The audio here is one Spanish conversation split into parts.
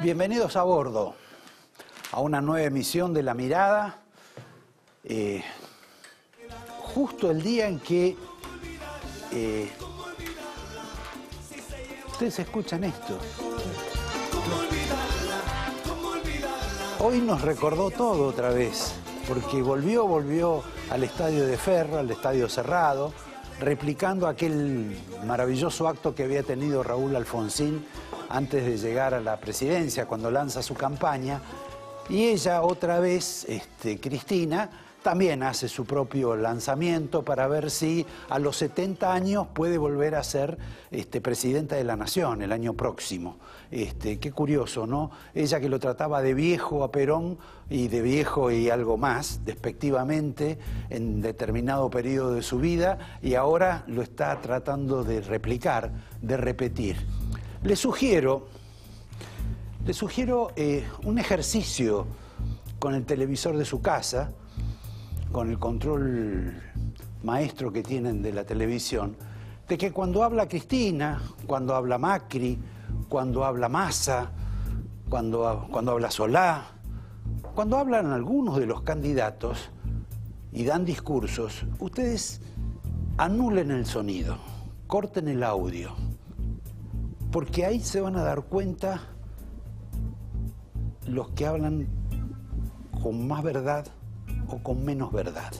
Bienvenidos a bordo, a una nueva emisión de La Mirada, justo el día en que ustedes escuchan esto. Hoy nos recordó todo otra vez, porque volvió al estadio de Ferro, al estadio cerrado, replicando aquel maravilloso acto que había tenido Raúl Alfonsín antes de llegar a la presidencia, cuando lanza su campaña. Y ella otra vez, Cristina, también hace su propio lanzamiento para ver si a los 70 años puede volver a ser presidenta de la Nación el año próximo. Qué curioso, ¿no? Ella que lo trataba de viejo a Perón y de viejo y algo más, despectivamente, en determinado periodo de su vida, y ahora lo está tratando de replicar, de repetir. Le sugiero un ejercicio con el televisor de su casa, con el control maestro que tienen de la televisión, de que cuando habla Cristina, cuando habla Macri, cuando habla Massa, cuando habla Solá, cuando hablan algunos de los candidatos y dan discursos, ustedes anulen el sonido, corten el audio, porque ahí se van a dar cuenta los que hablan con más verdad o con menos verdad.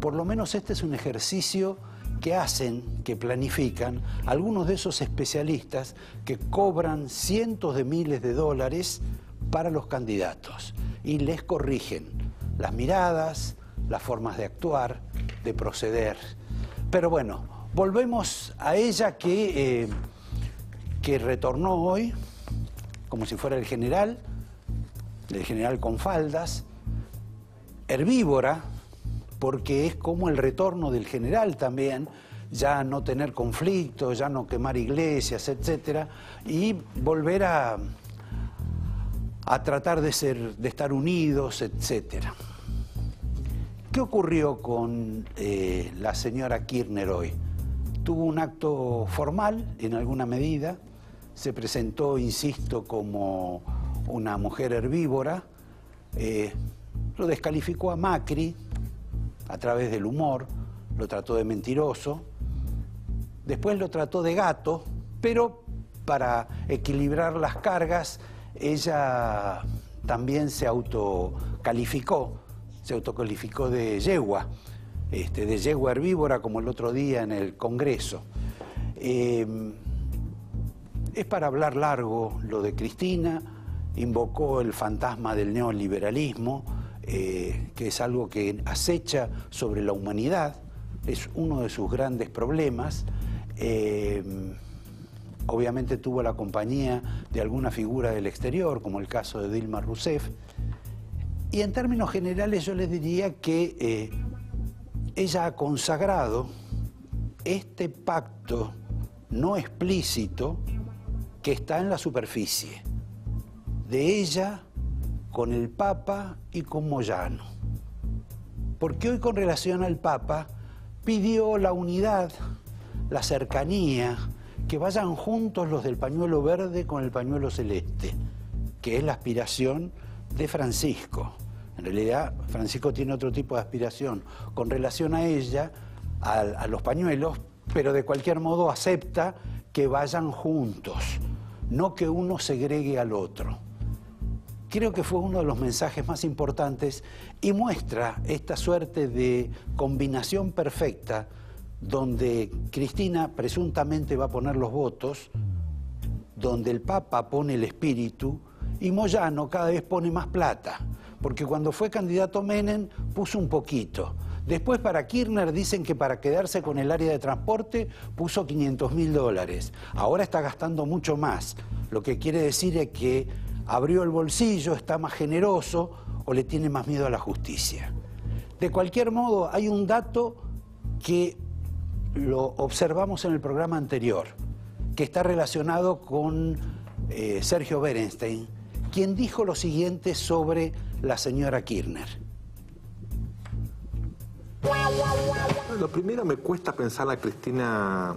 Por lo menos este es un ejercicio que hacen, que planifican algunos de esos especialistas que cobran cientos de miles de dólares para los candidatos y les corrigen las miradas, las formas de actuar, de proceder. Pero bueno, volvemos a ella que retornó hoy, como si fuera el general con faldas, herbívora, porque es como el retorno del general también, ya no tener conflictos, ya no quemar iglesias, etcétera, y volver a tratar de estar unidos, etcétera. ¿Qué ocurrió con la señora Kirchner hoy? Tuvo un acto formal, en alguna medida, se presentó, insisto, como una mujer herbívora, lo descalificó a Macri a través del humor, lo trató de mentiroso, después lo trató de gato, pero para equilibrar las cargas, ella también se autocalificó de yegua, de yegua herbívora, como el otro día en el Congreso. Es para hablar largo lo de Cristina, invocó el fantasma del neoliberalismo, que es algo que acecha sobre la humanidad, es uno de sus grandes problemas. Obviamente tuvo la compañía de alguna figura del exterior, como el caso de Dilma Rousseff. Y en términos generales yo les diría que ella ha consagrado este pacto no explícito que está en la superficie, de ella con el Papa y con Moyano. Porque hoy, con relación al Papa, pidió la unidad, la cercanía, que vayan juntos los del pañuelo verde con el pañuelo celeste, que es la aspiración de Francisco. En realidad, Francisco tiene otro tipo de aspiración con relación a ella, a los pañuelos, pero de cualquier modo acepta que vayan juntos, no que uno segregue al otro. Creo que fue uno de los mensajes más importantes y muestra esta suerte de combinación perfecta donde Cristina presuntamente va a poner los votos, donde el Papa pone el espíritu y Moyano cada vez pone más plata, porque cuando fue candidato Menem puso un poquito. Después para Kirchner dicen que para quedarse con el área de transporte puso $500.000. Ahora está gastando mucho más, lo que quiere decir es que abrió el bolsillo, está más generoso o le tiene más miedo a la justicia. De cualquier modo, hay un dato que lo observamos en el programa anterior, que está relacionado con Sergio Berenstein, quien dijo lo siguiente sobre la señora Kirchner. Lo primero, me cuesta pensar a Cristina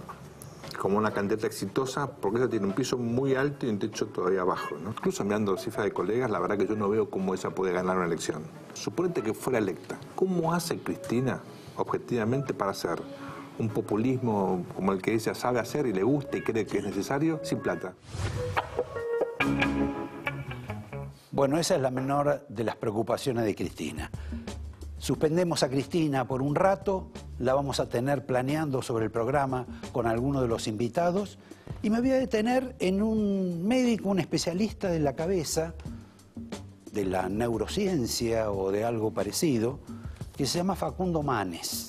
como una candidata exitosa, porque ella tiene un piso muy alto y un techo todavía bajo, ¿no? Incluso mirando cifras de colegas, la verdad que yo no veo cómo ella puede ganar una elección. Suponete que fuera electa. ¿Cómo hace Cristina, objetivamente, para hacer un populismo como el que ella sabe hacer y le gusta y cree que es necesario, sin plata? Bueno, esa es la menor de las preocupaciones de Cristina. Suspendemos a Cristina por un rato, la vamos a tener planeando sobre el programa con algunos de los invitados y me voy a detener en un médico, un especialista de la cabeza, de la neurociencia o de algo parecido, que se llama Facundo Manes,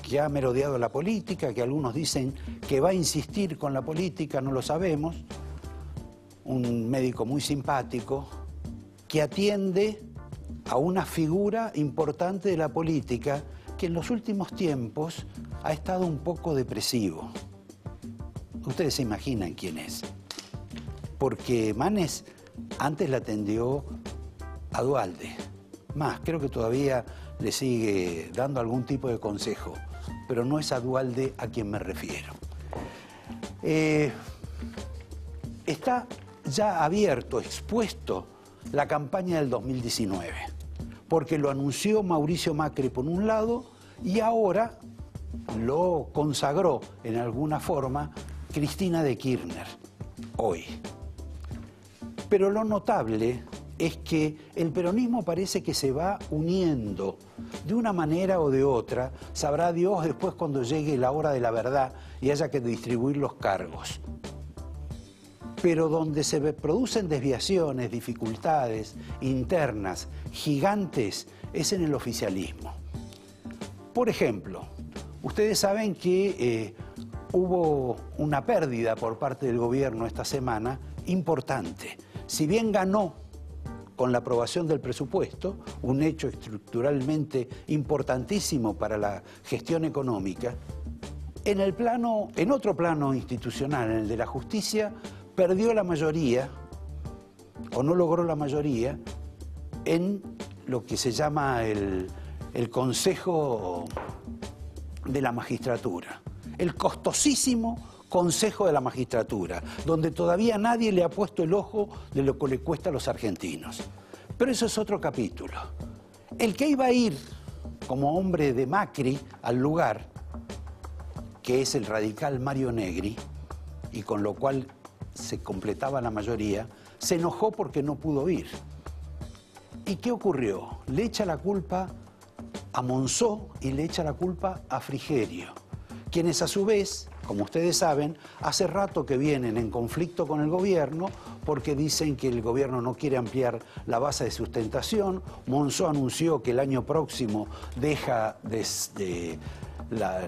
que ha merodeado la política, que algunos dicen que va a insistir con la política, no lo sabemos. Un médico muy simpático que atiende a una figura importante de la política que en los últimos tiempos ha estado un poco depresivo. Ustedes se imaginan quién es. Porque Manes antes la atendió a Duhalde. Más, creo que todavía le sigue dando algún tipo de consejo, pero no es a Duhalde a quien me refiero. Está ya abierto, expuesto la campaña del 2019, porque lo anunció Mauricio Macri por un lado y ahora lo consagró en alguna forma Cristina de Kirchner, hoy. Pero lo notable es que el peronismo parece que se va uniendo de una manera o de otra, sabrá Dios después cuando llegue la hora de la verdad y haya que distribuir los cargos. Pero donde se producen desviaciones, dificultades internas gigantes, es en el oficialismo. Por ejemplo, ustedes saben que hubo una pérdida por parte del gobierno esta semana importante. Si bien ganó con la aprobación del presupuesto, un hecho estructuralmente importantísimo para la gestión económica, en otro plano institucional, en el de la justicia, perdió la mayoría, o no logró la mayoría, en lo que se llama el Consejo de la Magistratura. El costosísimo Consejo de la Magistratura, donde todavía nadie le ha puesto el ojo de lo que le cuesta a los argentinos. Pero eso es otro capítulo. El que iba a ir como hombre de Macri al lugar, que es el radical Mario Negri, y con lo cual se completaba la mayoría, se enojó porque no pudo ir. ¿Y qué ocurrió? Le echa la culpa a Monzó y le echa la culpa a Frigerio, quienes a su vez, como ustedes saben, hace rato que vienen en conflicto con el gobierno porque dicen que el gobierno no quiere ampliar la base de sustentación. Monzó anunció que el año próximo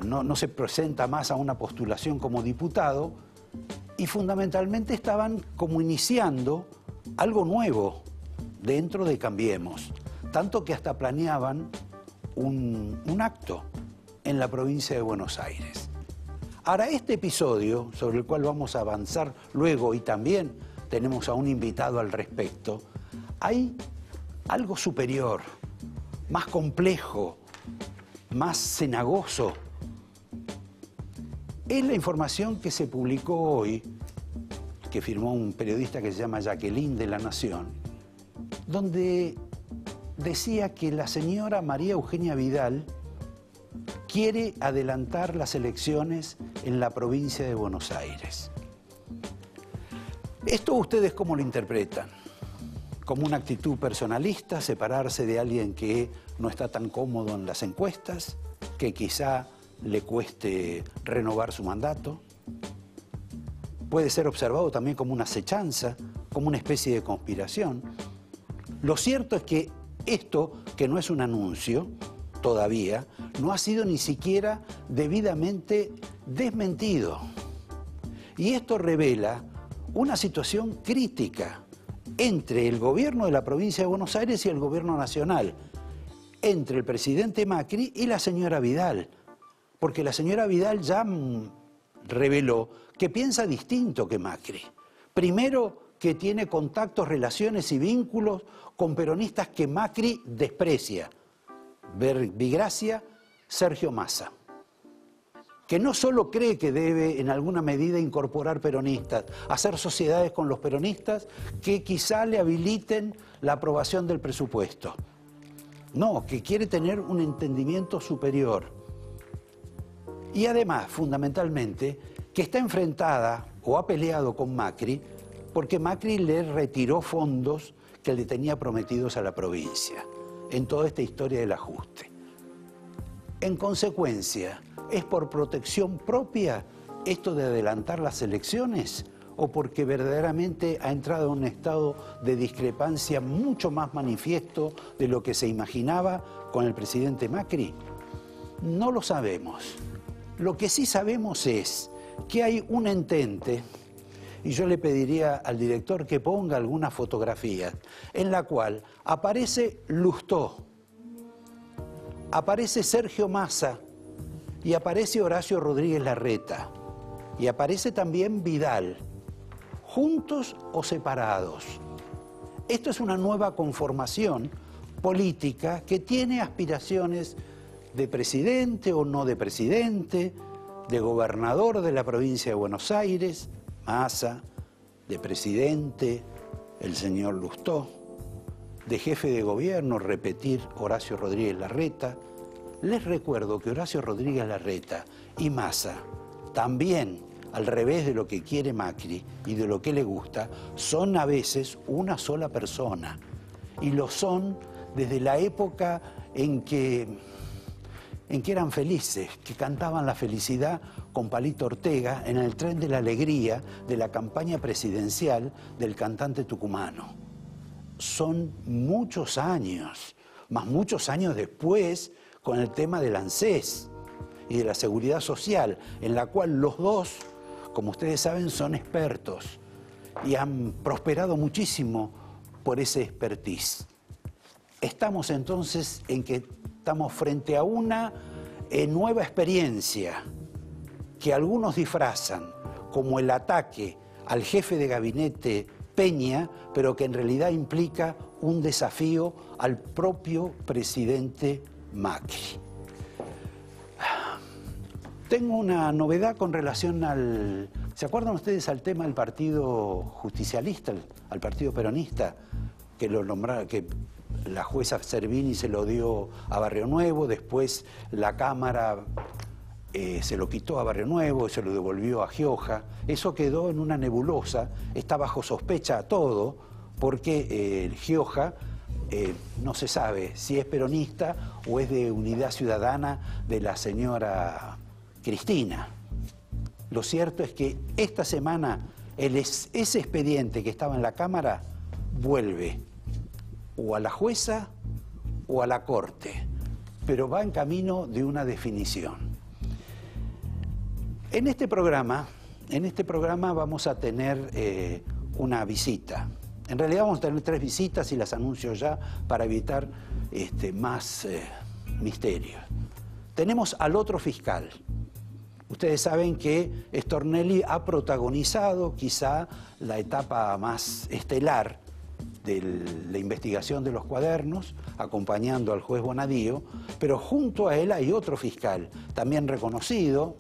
no se presenta más a una postulación como diputado. Y fundamentalmente estaban como iniciando algo nuevo dentro de Cambiemos, tanto que hasta planeaban un acto en la provincia de Buenos Aires. Ahora, este episodio, sobre el cual vamos a avanzar luego y también tenemos a un invitado al respecto, hay algo superior, más complejo, más cenagoso. Es la información que se publicó hoy, que firmó un periodista que se llama Jacqueline de La Nación, donde decía que la señora María Eugenia Vidal quiere adelantar las elecciones en la provincia de Buenos Aires. ¿Esto ustedes cómo lo interpretan? ¿Como una actitud personalista, separarse de alguien que no está tan cómodo en las encuestas, que quizá le cueste renovar su mandato? Puede ser observado también como una acechanza, como una especie de conspiración. Lo cierto es que esto, que no es un anuncio todavía, no ha sido ni siquiera debidamente desmentido. Y esto revela una situación crítica entre el gobierno de la provincia de Buenos Aires y el gobierno nacional, entre el presidente Macri y la señora Vidal. Porque la señora Vidal ya reveló que piensa distinto que Macri. Primero, que tiene contactos, relaciones y vínculos con peronistas que Macri desprecia. Verbigracia, Sergio Massa. que no solo cree que debe en alguna medida incorporar peronistas, hacer sociedades con los peronistas que quizá le habiliten la aprobación del presupuesto. No, que quiere tener un entendimiento superior. Y además, fundamentalmente, que está enfrentada o ha peleado con Macri porque Macri le retiró fondos que le tenía prometidos a la provincia en toda esta historia del ajuste. En consecuencia, ¿es por protección propia esto de adelantar las elecciones o porque verdaderamente ha entrado en un estado de discrepancia mucho más manifiesto de lo que se imaginaba con el presidente Macri? No lo sabemos. Lo que sí sabemos es que hay un entente, y yo le pediría al director que ponga algunas fotografías, en la cual aparece Lustó, aparece Sergio Massa y aparece Horacio Rodríguez Larreta y aparece también Vidal, juntos o separados. Esto es una nueva conformación política que tiene aspiraciones de presidente o no de presidente, de gobernador de la provincia de Buenos Aires, Massa, de presidente, el señor Lustó, de jefe de gobierno, repetir, Horacio Rodríguez Larreta. Les recuerdo que Horacio Rodríguez Larreta y Massa, también al revés de lo que quiere Macri y de lo que le gusta, son a veces una sola persona. Y lo son desde la época en que eran felices, que cantaban la felicidad con Palito Ortega en el tren de la alegría de la campaña presidencial del cantante tucumano. Son muchos años, más muchos años después con el tema del ANSES y de la seguridad social, en la cual los dos, como ustedes saben, son expertos y han prosperado muchísimo por ese expertise. Estamos entonces en que estamos frente a una nueva experiencia que algunos disfrazan como el ataque al jefe de gabinete Peña, pero que en realidad implica un desafío al propio presidente Macri. Tengo una novedad con relación al... ¿Se acuerdan ustedes al tema del partido justicialista, al partido peronista, que lo nombraron, que la jueza Servini se lo dio a Barrio Nuevo, después la Cámara se lo quitó a Barrio Nuevo y se lo devolvió a Gioja? Eso quedó en una nebulosa, está bajo sospecha todo, porque Gioja no se sabe si es peronista o es de Unidad Ciudadana de la señora Cristina. Lo cierto es que esta semana ese expediente que estaba en la Cámara vuelve o a la jueza o a la Corte, pero va en camino de una definición. En este programa vamos a tener una visita. En realidad vamos a tener 3 visitas y las anuncio ya para evitar más misterios. Tenemos al otro fiscal. Ustedes saben que Stornelli ha protagonizado quizá la etapa más estelar de la investigación de los cuadernos, acompañando al juez Bonadío, pero junto a él hay otro fiscal, también reconocido,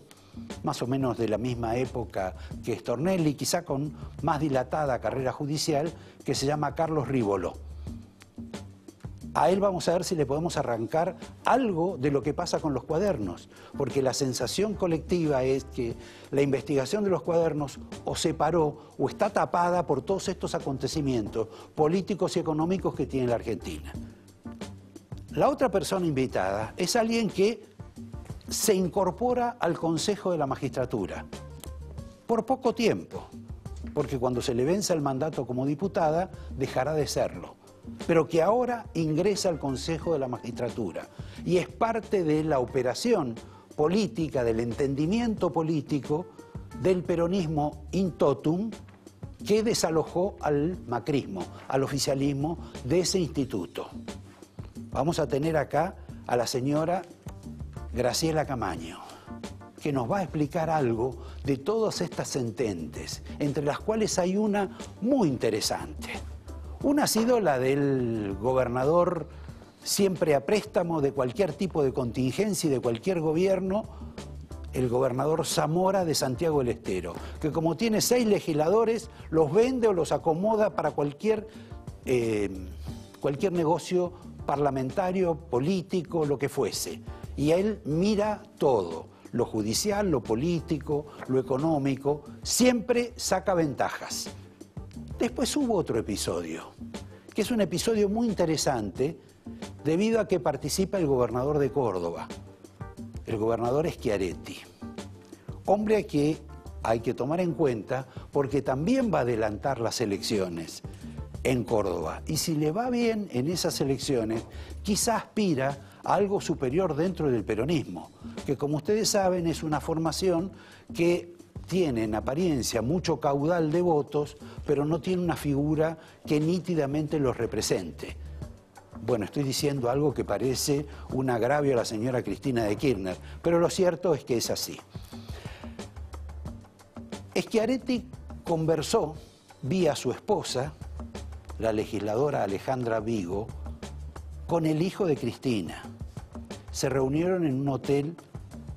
más o menos de la misma época que Stornelli, quizá con más dilatada carrera judicial, que se llama Carlos Rívolo. A él vamos a ver si le podemos arrancar algo de lo que pasa con los cuadernos, porque la sensación colectiva es que la investigación de los cuadernos o se paró o está tapada por todos estos acontecimientos políticos y económicos que tiene la Argentina. La otra persona invitada es alguien que se incorpora al Consejo de la Magistratura por poco tiempo, porque cuando se le venza el mandato como diputada dejará de serlo, pero que ahora ingresa al Consejo de la Magistratura y es parte de la operación política, del entendimiento político del peronismo in totum que desalojó al macrismo, al oficialismo de ese instituto. Vamos a tener acá a la señora Graciela Camaño, que nos va a explicar algo de todas estas sentencias, entre las cuales hay una muy interesante. Una ha sido la del gobernador siempre a préstamo de cualquier tipo de contingencia y de cualquier gobierno, el gobernador Zamora de Santiago del Estero, que como tiene 6 legisladores, los vende o los acomoda para cualquier negocio parlamentario, político, lo que fuese. Y él mira todo, lo judicial, lo político, lo económico, siempre saca ventajas. Después hubo otro episodio, que es un episodio muy interesante debido a que participa el gobernador de Córdoba, el gobernador Schiaretti. Hombre que hay que tomar en cuenta porque también va a adelantar las elecciones en Córdoba. Y si le va bien en esas elecciones, quizá aspira a algo superior dentro del peronismo, que como ustedes saben es una formación que tiene en apariencia mucho caudal de votos, pero no tiene una figura que nítidamente los represente. Bueno, estoy diciendo algo que parece un agravio a la señora Cristina de Kirchner, pero lo cierto es que es así. Schiaretti conversó vía su esposa, la legisladora Alejandra Vigo, con el hijo de Cristina. Se reunieron en un hotel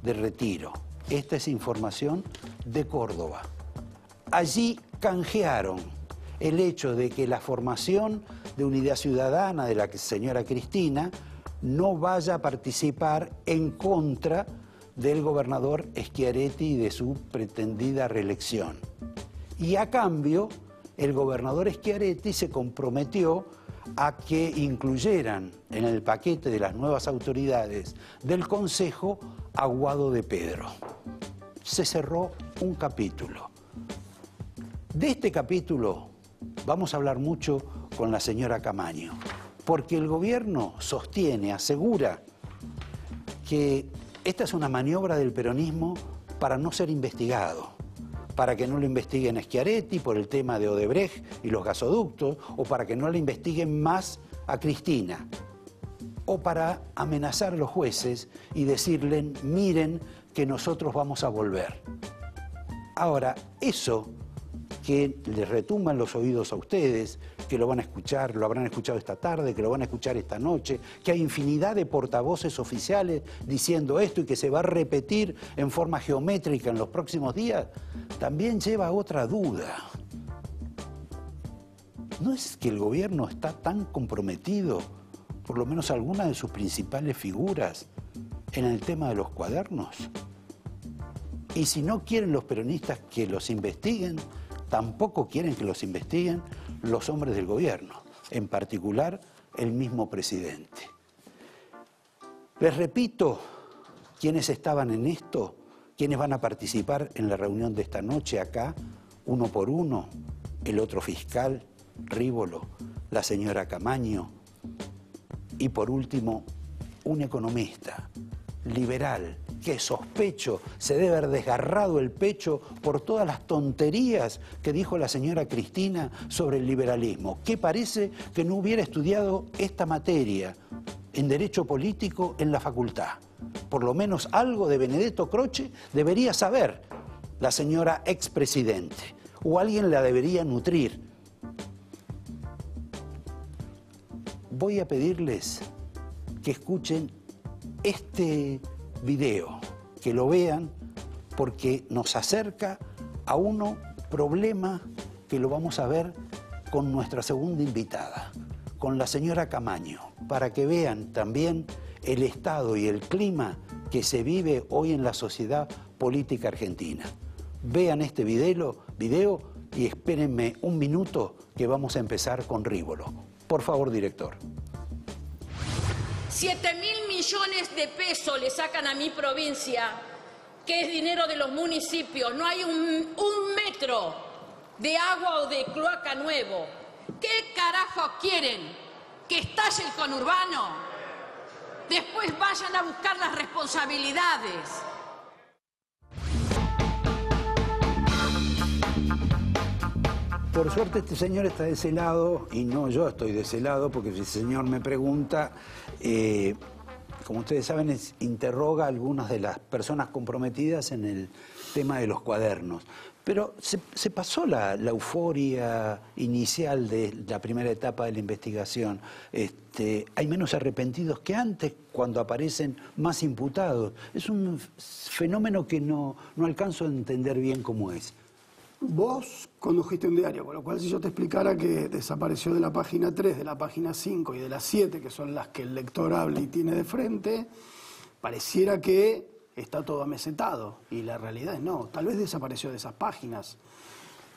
de Retiro. Esta es información de Córdoba. Allí canjearon el hecho de que la formación de Unidad Ciudadana de la señora Cristina no vaya a participar en contra del gobernador Schiaretti y de su pretendida reelección. Y a cambio, el gobernador Schiaretti se comprometió a que incluyeran en el paquete de las nuevas autoridades del Consejo a Guado de Pedro. Se cerró un capítulo. De este capítulo vamos a hablar mucho con la señora Camaño, porque el gobierno sostiene, asegura que esta es una maniobra del peronismo para no ser investigado, para que no lo investiguen a Schiaretti por el tema de Odebrecht y los gasoductos, o para que no le investiguen más a Cristina, o para amenazar a los jueces y decirles, miren que nosotros vamos a volver. Ahora, eso que les retumba en los oídos a ustedes, que lo van a escuchar, lo habrán escuchado esta tarde, que lo van a escuchar esta noche, que hay infinidad de portavoces oficiales diciendo esto y que se va a repetir en forma geométrica en los próximos días, también lleva a otra duda. ¿No es que el gobierno está tan comprometido, por lo menos algunas de sus principales figuras, en el tema de los cuadernos? Y si no quieren los peronistas que los investiguen, tampoco quieren que los investiguen los hombres del gobierno, en particular el mismo presidente. Les repito quiénes estaban en esto, quiénes van a participar en la reunión de esta noche acá, uno por uno, el otro fiscal, Rívolo, la señora Camaño y por último, un economista liberal que sospecho se debe haber desgarrado el pecho por todas las tonterías que dijo la señora Cristina sobre el liberalismo, que parece que no hubiera estudiado esta materia en Derecho Político en la facultad. Por lo menos algo de Benedetto Croce debería saber la señora expresidente, o alguien la debería nutrir. Voy a pedirles que escuchen este video, que lo vean, porque nos acerca a un problema que lo vamos a ver con nuestra segunda invitada, con la señora Camaño, para que vean también el estado y el clima que se vive hoy en la sociedad política argentina. Vean este video y espérenme un minuto que vamos a empezar con Rívolo. Por favor, director. 7.000 millones de pesos le sacan a mi provincia, que es dinero de los municipios. No hay un metro de agua o de cloaca nuevo. ¿Qué carajo quieren? ¿Que estalle el conurbano? Después vayan a buscar las responsabilidades. Por suerte este señor está de ese lado y no yo estoy de ese lado, porque si el señor me pregunta, como ustedes saben, interroga a algunas de las personas comprometidas en el tema de los cuadernos. Pero se pasó la euforia inicial de la primera etapa de la investigación. Hay menos arrepentidos que antes cuando aparecen más imputados. Es un fenómeno que no alcanzo a entender bien cómo es. Vos condujiste un diario, con lo cual si yo te explicara que desapareció de la página 3, de la página 5 y de la 7, que son las que el lector habla y tiene de frente, pareciera que está todo amesetado, y la realidad es no, tal vez desapareció de esas páginas,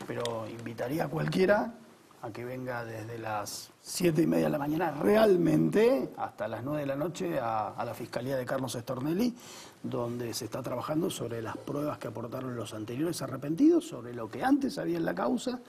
pero invitaría a cualquiera a que venga desde las 7:30 de la mañana realmente hasta las 9 de la noche a la Fiscalía de Carlos Stornelli, donde se está trabajando sobre las pruebas que aportaron los anteriores arrepentidos, sobre lo que antes había en la causa,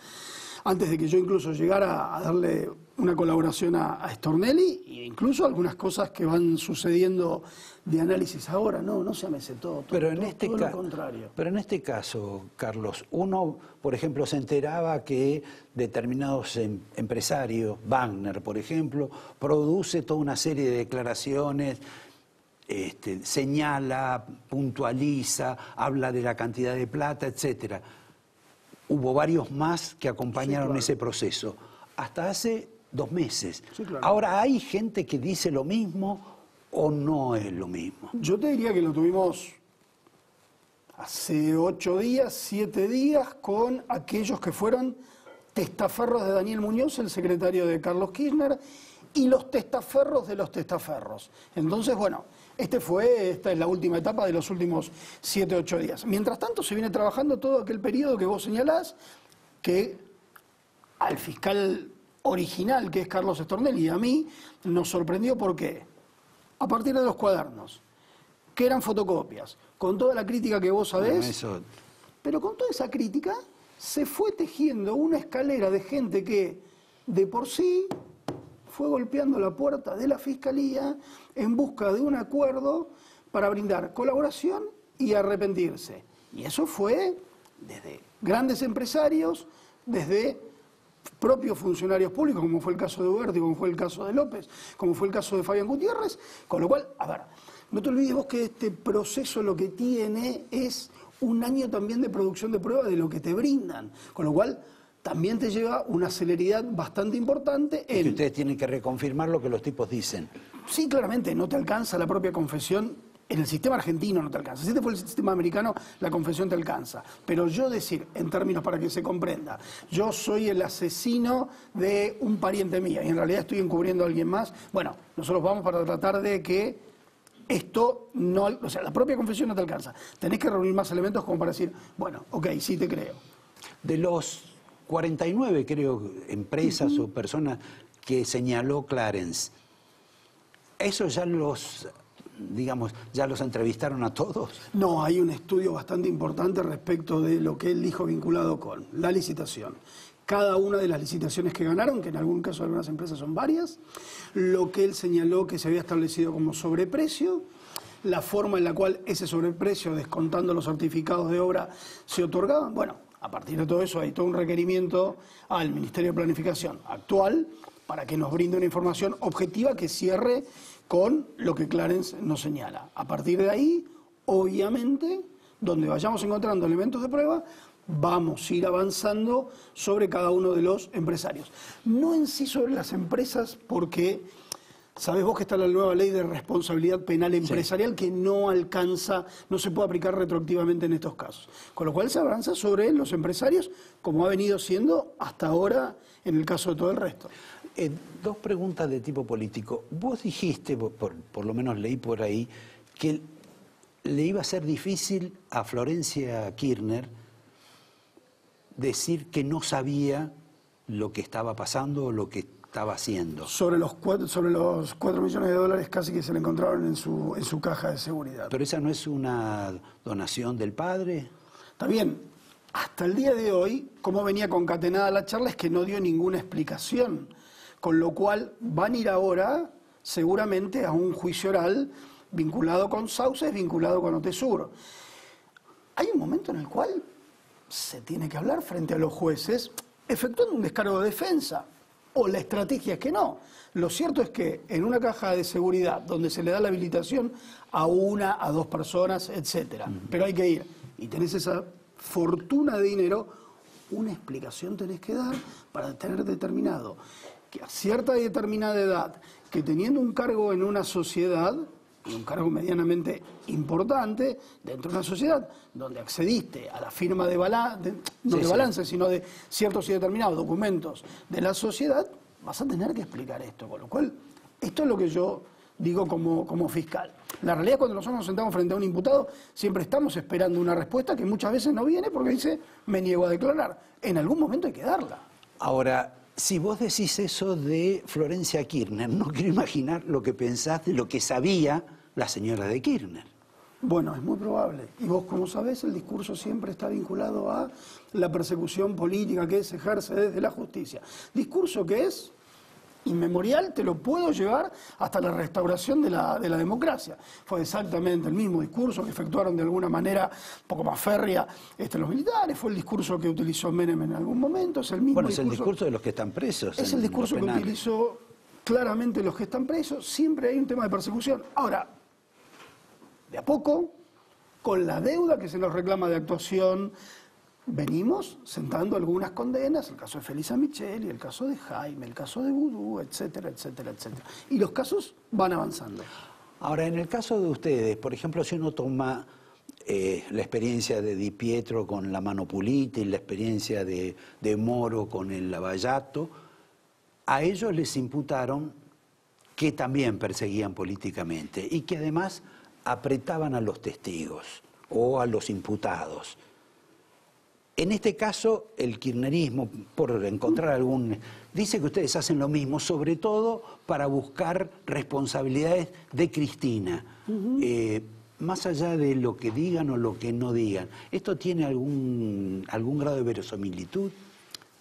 antes de que yo incluso llegara a darle una colaboración a Stornelli, e incluso algunas cosas que van sucediendo de análisis ahora. No se amesetó, todo lo contrario. Pero en este caso, Carlos, uno, por ejemplo, se enteraba que determinados empresarios, Wagner, por ejemplo, produce toda una serie de declaraciones, señala, puntualiza, habla de la cantidad de plata, etcétera. Hubo varios más que acompañaron ese proceso, hasta hace 2 meses. Sí, claro. Ahora, ¿hay gente que dice lo mismo o no es lo mismo? Yo te diría que lo tuvimos hace 8 días, 7 días, con aquellos que fueron testaferros de Daniel Muñoz, el secretario de Carlos Kirchner, y los testaferros de los testaferros. Entonces, bueno, esta es la última etapa de los últimos 7, 8 días. Mientras tanto, se viene trabajando todo aquel periodo que vos señalás, que al fiscal original, que es Carlos Stornelli, y a mí, nos sorprendió. ¿Por qué? A partir de los cuadernos, que eran fotocopias, con toda la crítica que vos sabés, pero con toda esa crítica se fue tejiendo una escalera de gente que, de por sí, fue golpeando la puerta de la Fiscalía en busca de un acuerdo para brindar colaboración y arrepentirse. Y eso fue desde grandes empresarios, desde propios funcionarios públicos, como fue el caso de Huberti, como fue el caso de López, como fue el caso de Fabián Gutiérrez, con lo cual, a ver, no te olvides vos que este proceso lo que tiene es un año también de producción de pruebas de lo que te brindan, con lo cual también te lleva una celeridad bastante importante en... Que ustedes tienen que reconfirmar lo que los tipos dicen. Sí, claramente, no te alcanza la propia confesión. En el sistema argentino no te alcanza. Si este fue el sistema americano, la confesión te alcanza. Pero yo decir, en términos para que se comprenda, yo soy el asesino de un pariente mío y en realidad estoy encubriendo a alguien más, bueno, nosotros vamos para tratar de que esto no... O sea, la propia confesión no te alcanza. Tenés que reunir más elementos como para decir, bueno, ok, sí te creo. De los 49, creo, empresas o personas que señaló Clarence, ¿eso ya los entrevistaron a todos? No, hay un estudio bastante importante respecto de lo que él dijo vinculado con la licitación. Cada una de las licitaciones que ganaron, que en algún caso algunas empresas son varias, lo que él señaló que se había establecido como sobreprecio, la forma en la cual ese sobreprecio, descontando los certificados de obra, se otorgaban. Bueno, a partir de todo eso hay todo un requerimiento al Ministerio de Planificación actual para que nos brinde una información objetiva que cierre con lo que Clarence nos señala. A partir de ahí, obviamente, donde vayamos encontrando elementos de prueba, vamos a ir avanzando sobre cada uno de los empresarios. No en sí sobre las empresas, porque sabés vos que está la nueva ley de responsabilidad penal empresarial, sí, que no alcanza, no se puede aplicar retroactivamente en estos casos. Con lo cual se avanza sobre los empresarios, como ha venido siendo hasta ahora en el caso de todo el resto. 2 preguntas de tipo político. Vos dijiste, por lo menos leí por ahí, que le iba a ser difícil a Florencia Kirchner decir que no sabía lo que estaba pasando o lo que estaba haciendo. Sobre los 4 millones de dólares casi que se le encontraron en su caja de seguridad. ¿Pero esa no es una donación del padre? Está bien. Hasta el día de hoy, como venía concatenada la charla, es que no dio ninguna explicación. Con lo cual van a ir ahora seguramente a un juicio oral vinculado con Sauces, vinculado con Otesur. Hay un momento en el cual se tiene que hablar frente a los jueces efectuando un descargo de defensa. O la estrategia es que no. Lo cierto es que en una caja de seguridad donde se le da la habilitación a 1, a 2 personas, etcétera, pero hay que ir y tenés esa fortuna de dinero, una explicación tenés que dar para tener determinado que a cierta y determinada edad, que teniendo un cargo en una sociedad, y un cargo medianamente importante dentro de una sociedad donde accediste a la firma de balance, sino de ciertos y determinados documentos de la sociedad, vas a tener que explicar esto. Con lo cual, esto es lo que yo digo como fiscal. La realidad es cuando nosotros nos sentamos frente a un imputado, siempre estamos esperando una respuesta que muchas veces no viene porque dice, me niego a declarar. En algún momento hay que darla. Ahora, si vos decís eso de Florencia Kirchner, no quiero imaginar lo que pensás de lo que sabía la señora de Kirchner. Bueno, es muy probable. Y vos, como sabés, el discurso siempre está vinculado a la persecución política que se ejerce desde la justicia. Discurso que es inmemorial, te lo puedo llevar hasta la restauración de la democracia. Fue exactamente el mismo discurso que efectuaron de alguna manera un poco más férrea los militares, fue el discurso que utilizó Menem en algún momento, es el mismo discurso. Bueno, es el discurso de los que están presos. Es el discurso que utilizó claramente los que están presos, siempre hay un tema de persecución. Ahora, de a poco, con la deuda que se nos reclama de actuación, venimos sentando algunas condenas, el caso de Felisa Micheli, el caso de Jaime, el caso de Vudú, etcétera, etcétera, etcétera. Y los casos van avanzando. Ahora, en el caso de ustedes, por ejemplo, si uno toma la experiencia de Di Pietro con la Mano Pulita y la experiencia de Moro con el Lavallato, a ellos les imputaron que también perseguían políticamente y que además apretaban a los testigos o a los imputados. En este caso, el kirchnerismo, por encontrar algún... dice que ustedes hacen lo mismo, sobre todo para buscar responsabilidades de Cristina. Más allá de lo que digan o lo que no digan, ¿esto tiene algún grado de verosimilitud?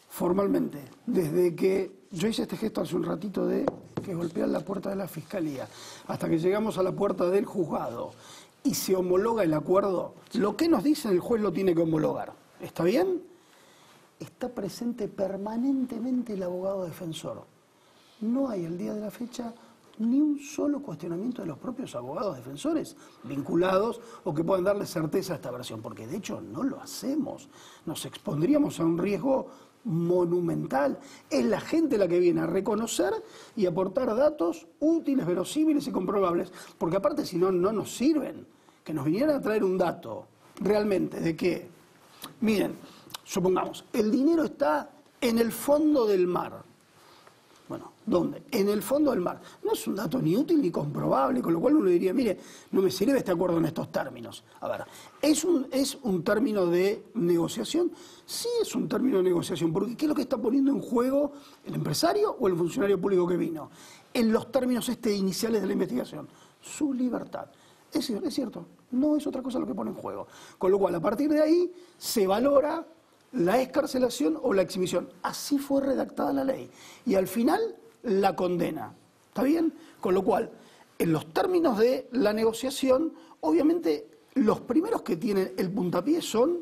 Formalmente, desde que yo hice este gesto hace un ratito de que golpean la puerta de la Fiscalía, hasta que llegamos a la puerta del juzgado y se homologa el acuerdo, lo que nos dice el juez lo tiene que homologar. ¿Está bien? Está presente permanentemente el abogado defensor. No hay al día de la fecha ni un solo cuestionamiento de los propios abogados defensores vinculados o que puedan darle certeza a esta versión, porque de hecho no lo hacemos. Nos expondríamos a un riesgo monumental. Es la gente la que viene a reconocer y aportar datos útiles, verosímiles y comprobables, porque aparte si no, no nos sirven. Que nos vinieran a traer un dato realmente de que, miren, supongamos, el dinero está en el fondo del mar. Bueno, ¿dónde? En el fondo del mar. No es un dato ni útil ni comprobable, con lo cual uno diría, mire, no me sirve este acuerdo en estos términos. A ver, ¿es un término de negociación? Sí es un término de negociación, porque ¿qué es lo que está poniendo en juego el empresario o el funcionario público que vino? En los términos iniciales de la investigación. Su libertad. Es cierto, no es otra cosa lo que pone en juego. Con lo cual, a partir de ahí, se valora la excarcelación o la exhibición. Así fue redactada la ley. Y al final, la condena. ¿Está bien? Con lo cual, en los términos de la negociación, obviamente, los primeros que tienen el puntapié son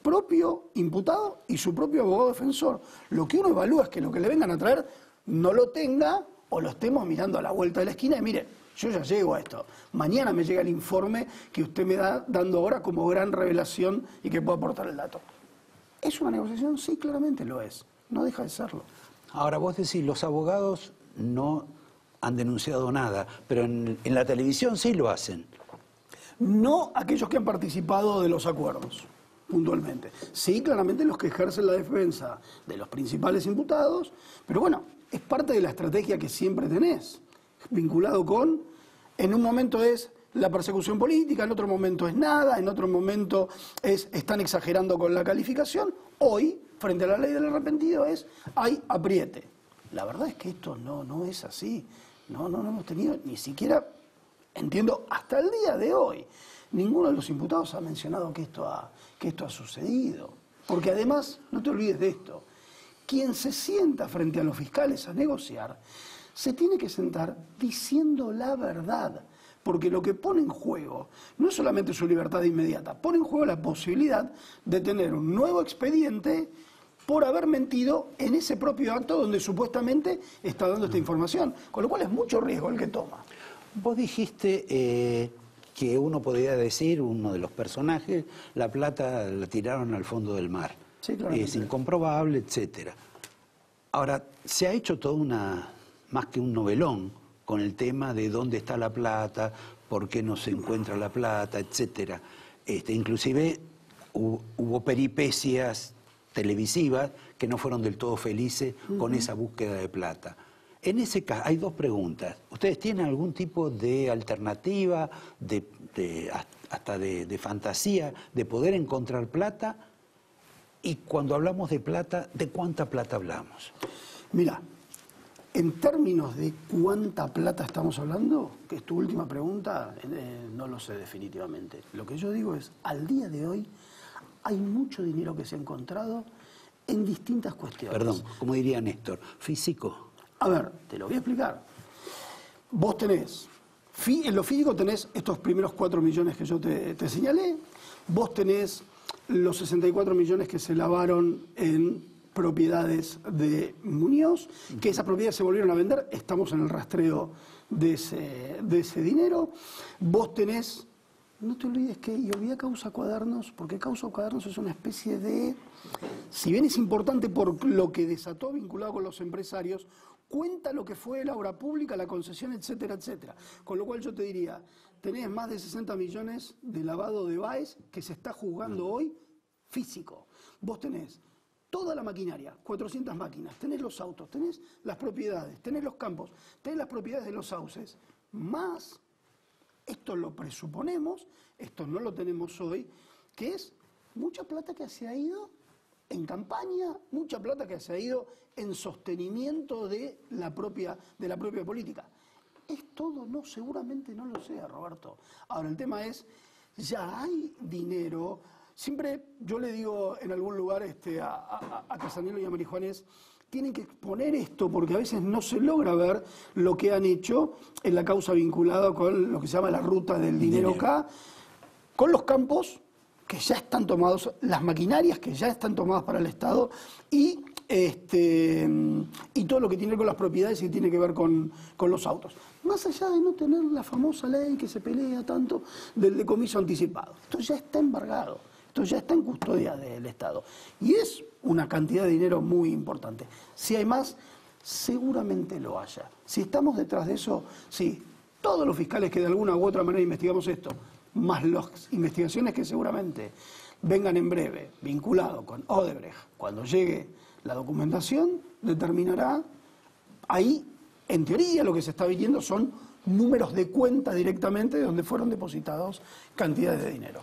propio imputado y su propio abogado defensor. Lo que uno evalúa es que lo que le vengan a traer no lo tenga o lo estemos mirando a la vuelta de la esquina y mire, yo ya llego a esto. Mañana me llega el informe que usted me da dando ahora como gran revelación y que puedo aportar el dato. ¿Es una negociación? Sí, claramente lo es. No deja de serlo. Ahora, vos decís, los abogados no han denunciado nada, pero en la televisión sí lo hacen. No aquellos que han participado de los acuerdos, puntualmente. Sí, claramente los que ejercen la defensa de los principales imputados, pero bueno, es parte de la estrategia que siempre tenés. Vinculado con, en un momento es la persecución política, en otro momento es nada, en otro momento están exagerando con la calificación. Hoy, frente a la ley del arrepentido, hay apriete. La verdad es que esto no es así. No hemos tenido ni siquiera, entiendo, hasta el día de hoy, ninguno de los imputados ha mencionado que esto ha sucedido. Porque además, no te olvides de esto, quien se sienta frente a los fiscales a negociar, se tiene que sentar diciendo la verdad, porque lo que pone en juego no es solamente su libertad inmediata, pone en juego la posibilidad de tener un nuevo expediente por haber mentido en ese propio acto donde supuestamente está dando esta información, con lo cual es mucho riesgo el que toma. Vos dijiste que uno podría decir, uno de los personajes, la plata la tiraron al fondo del mar. Sí, claro. Es incomprobable, etcétera. Ahora, se ha hecho toda más que un novelón con el tema de dónde está la plata, por qué no se encuentra la plata, etcétera. Inclusive hubo peripecias televisivas que no fueron del todo felices con esa búsqueda de plata. En ese caso, hay dos preguntas. ¿Ustedes tienen algún tipo de alternativa, hasta de fantasía, de poder encontrar plata? Y cuando hablamos de plata, ¿de cuánta plata hablamos? Mira, en términos de cuánta plata estamos hablando, que es tu última pregunta, no lo sé definitivamente. Lo que yo digo es, al día de hoy, hay mucho dinero que se ha encontrado en distintas cuestiones. Perdón, como diría Néstor, físico. A ver, te lo voy a explicar. Vos tenés, en lo físico tenés estos primeros 4 millones que yo te señalé, vos tenés los 64 millones que se lavaron en propiedades de Muñoz, que esas propiedades se volvieron a vender, estamos en el rastreo de ese dinero. Vos tenés, no te olvides que, y olvida Causa Cuadernos, porque Causa Cuadernos es una especie de, si bien es importante por lo que desató vinculado con los empresarios, cuenta lo que fue la obra pública, la concesión, etcétera, etcétera. Con lo cual yo te diría, tenés más de 60 millones de lavado de Baes que se está juzgando hoy físico. Vos tenés toda la maquinaria, 400 máquinas, tenés los autos, tenés las propiedades, tenés los campos, tenés las propiedades de los sauces, más, esto lo presuponemos, esto no lo tenemos hoy, que es mucha plata que se ha ido en campaña, mucha plata que se ha ido en sostenimiento de la propia política. ¿Es todo? No, seguramente no lo sea, Roberto. Ahora, el tema es, ya hay dinero. Siempre yo le digo en algún lugar a Casanelo y a Marijuanés, tienen que exponer esto porque a veces no se logra ver lo que han hecho en la causa vinculada con lo que se llama la ruta del dinero acá, con los campos que ya están tomados, las maquinarias que ya están tomadas para el Estado y todo lo que tiene que ver con las propiedades y tiene que ver con los autos. Más allá de no tener la famosa ley que se pelea tanto del decomiso anticipado. Esto ya está embargado, esto ya está en custodia del Estado. Y es una cantidad de dinero muy importante. Si hay más, seguramente lo haya. Si estamos detrás de eso, sí. Todos los fiscales que de alguna u otra manera investigamos esto, más las investigaciones que seguramente vengan en breve, vinculado con Odebrecht, cuando llegue la documentación, determinará, ahí, en teoría, lo que se está viendo son números de cuenta directamente de donde fueron depositados cantidades de dinero.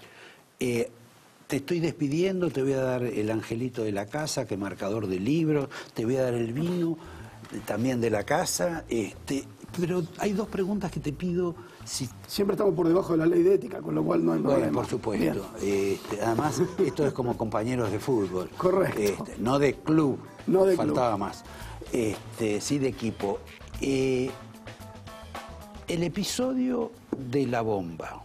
Te estoy despidiendo, te voy a dar el angelito de la casa, que marcador de libros, te voy a dar el vino también de la casa, pero hay dos preguntas que te pido. Siempre estamos por debajo de la ley de ética, con lo cual no hay problema. Bueno, por supuesto. Además, esto es como compañeros de fútbol. Correcto. No de club, no de faltaba club. más. Sí de equipo. El episodio de la bomba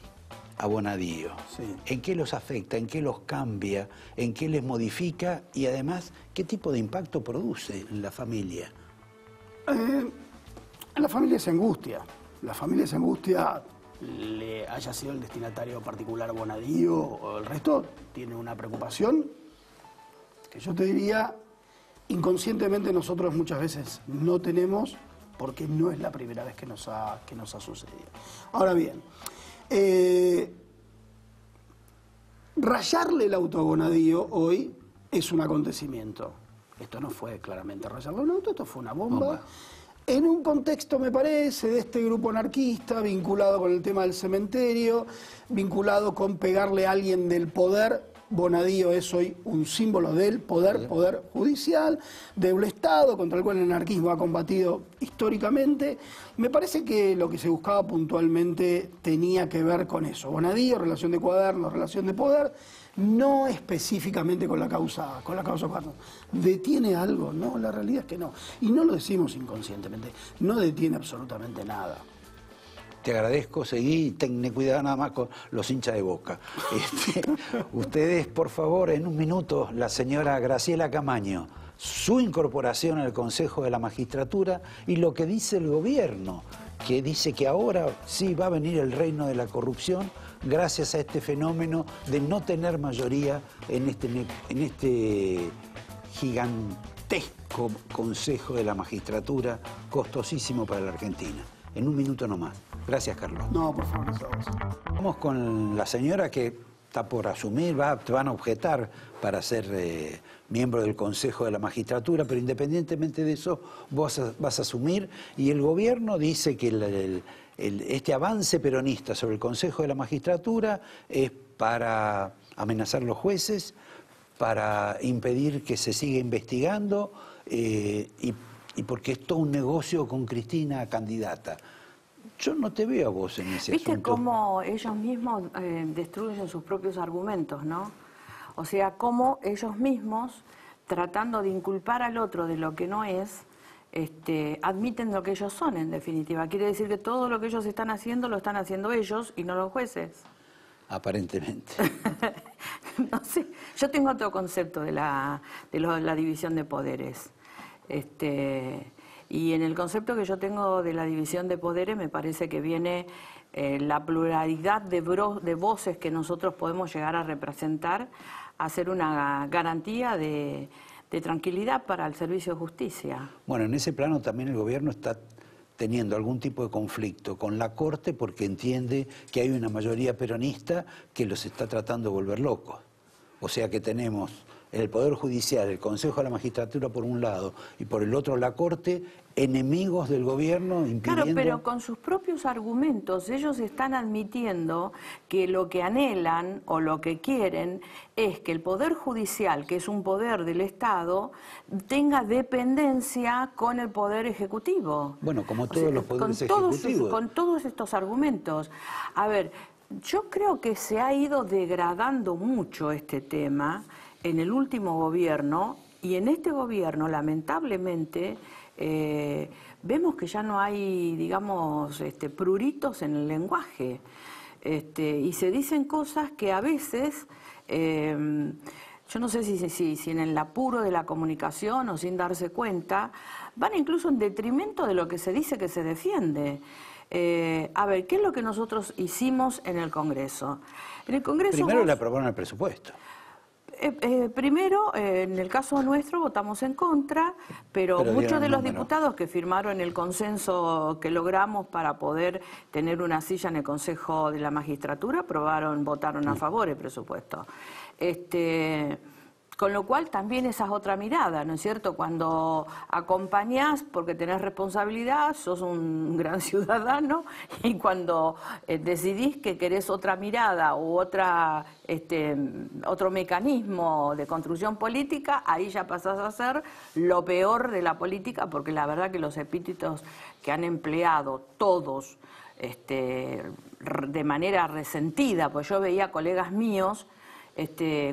a Bonadío, sí. ¿En qué los afecta? ¿En qué los cambia? ¿En qué les modifica? Y además, ¿qué tipo de impacto produce en la familia? La familia se angustia. La familia se angustia, le haya sido el destinatario particular Bonadío o el resto, tiene una preocupación que yo te diría, inconscientemente nosotros muchas veces no tenemos, porque no es la primera vez que nos ha sucedido. Ahora bien, rayarle el auto a Bonadío hoy es un acontecimiento. Esto no fue claramente rayarle un auto, esto fue una bomba. En un contexto, me parece, de este grupo anarquista, vinculado con el tema del cementerio, vinculado con pegarle a alguien del poder. Bonadío es hoy un símbolo del poder judicial, de un Estado contra el cual el anarquismo ha combatido históricamente. Me parece que lo que se buscaba puntualmente tenía que ver con eso. Bonadío, relación de cuadernos, relación de poder, no específicamente con la causa Cuadernos. ¿Detiene algo? No, la realidad es que no. Y no lo decimos inconscientemente, no detiene absolutamente nada. Te agradezco, seguí, ten cuidado nada más con los hinchas de Boca. Ustedes, por favor, en un minuto, la señora Graciela Camaño, su incorporación al Consejo de la Magistratura y lo que dice el gobierno, que dice que ahora sí va a venir el reino de la corrupción gracias a este fenómeno de no tener mayoría en este gigantesco Consejo de la Magistratura, costosísimo para la Argentina. En un minuto nomás. Gracias, Carlos. No, por favor, no. Vamos con la señora que está por asumir, te van a objetar para ser miembro del Consejo de la Magistratura, pero independientemente de eso, vos vas a asumir, y el gobierno dice que este avance peronista sobre el Consejo de la Magistratura es para amenazar a los jueces, para impedir que se siga investigando, y porque es todo un negocio con Cristina candidata. Yo no te veo a vos en ese asunto. ¿Viste cómo ellos mismos destruyen sus propios argumentos, no? O sea, cómo ellos mismos, tratando de inculpar al otro de lo que no es, admiten lo que ellos son, en definitiva. Quiere decir que todo lo que ellos están haciendo lo están haciendo ellos y no los jueces. Aparentemente. No sé, yo tengo otro concepto de la división de poderes. Y en el concepto que yo tengo de la división de poderes me parece que viene la pluralidad de voces que nosotros podemos llegar a representar a ser una garantía de tranquilidad para el servicio de justicia. Bueno, en ese plano también el gobierno está teniendo algún tipo de conflicto con la Corte porque entiende que hay una mayoría peronista que los está tratando de volver locos. O sea que tenemos el Poder Judicial, el Consejo de la Magistratura por un lado y por el otro la Corte, enemigos del gobierno impidiendo... Claro, pero con sus propios argumentos ellos están admitiendo que lo que anhelan o lo que quieren es que el Poder Judicial, que es un poder del Estado, tenga dependencia con el Poder Ejecutivo. Bueno, como todos los poderes ejecutivos. Con todos estos argumentos. A ver, yo creo que se ha ido degradando mucho este tema en el último gobierno, y en este gobierno, lamentablemente, vemos que ya no hay, digamos, pruritos en el lenguaje, y se dicen cosas que a veces, yo no sé si en el apuro de la comunicación o sin darse cuenta, van incluso en detrimento de lo que se dice que se defiende. A ver, ¿qué es lo que nosotros hicimos en el Congreso? En el Congreso primero le aprobaron el presupuesto. Primero, en el caso nuestro, votamos en contra, pero muchos de los diputados que firmaron el consenso que logramos para poder tener una silla en el Consejo de la Magistratura, votaron a favor el presupuesto. Con lo cual también esa es otra mirada, ¿no es cierto? Cuando acompañás porque tenés responsabilidad, sos un gran ciudadano, y cuando decidís que querés otra mirada u otro mecanismo de construcción política, ahí ya pasás a ser lo peor de la política, porque la verdad que los epítetos que han empleado todos de manera resentida, pues yo veía colegas míos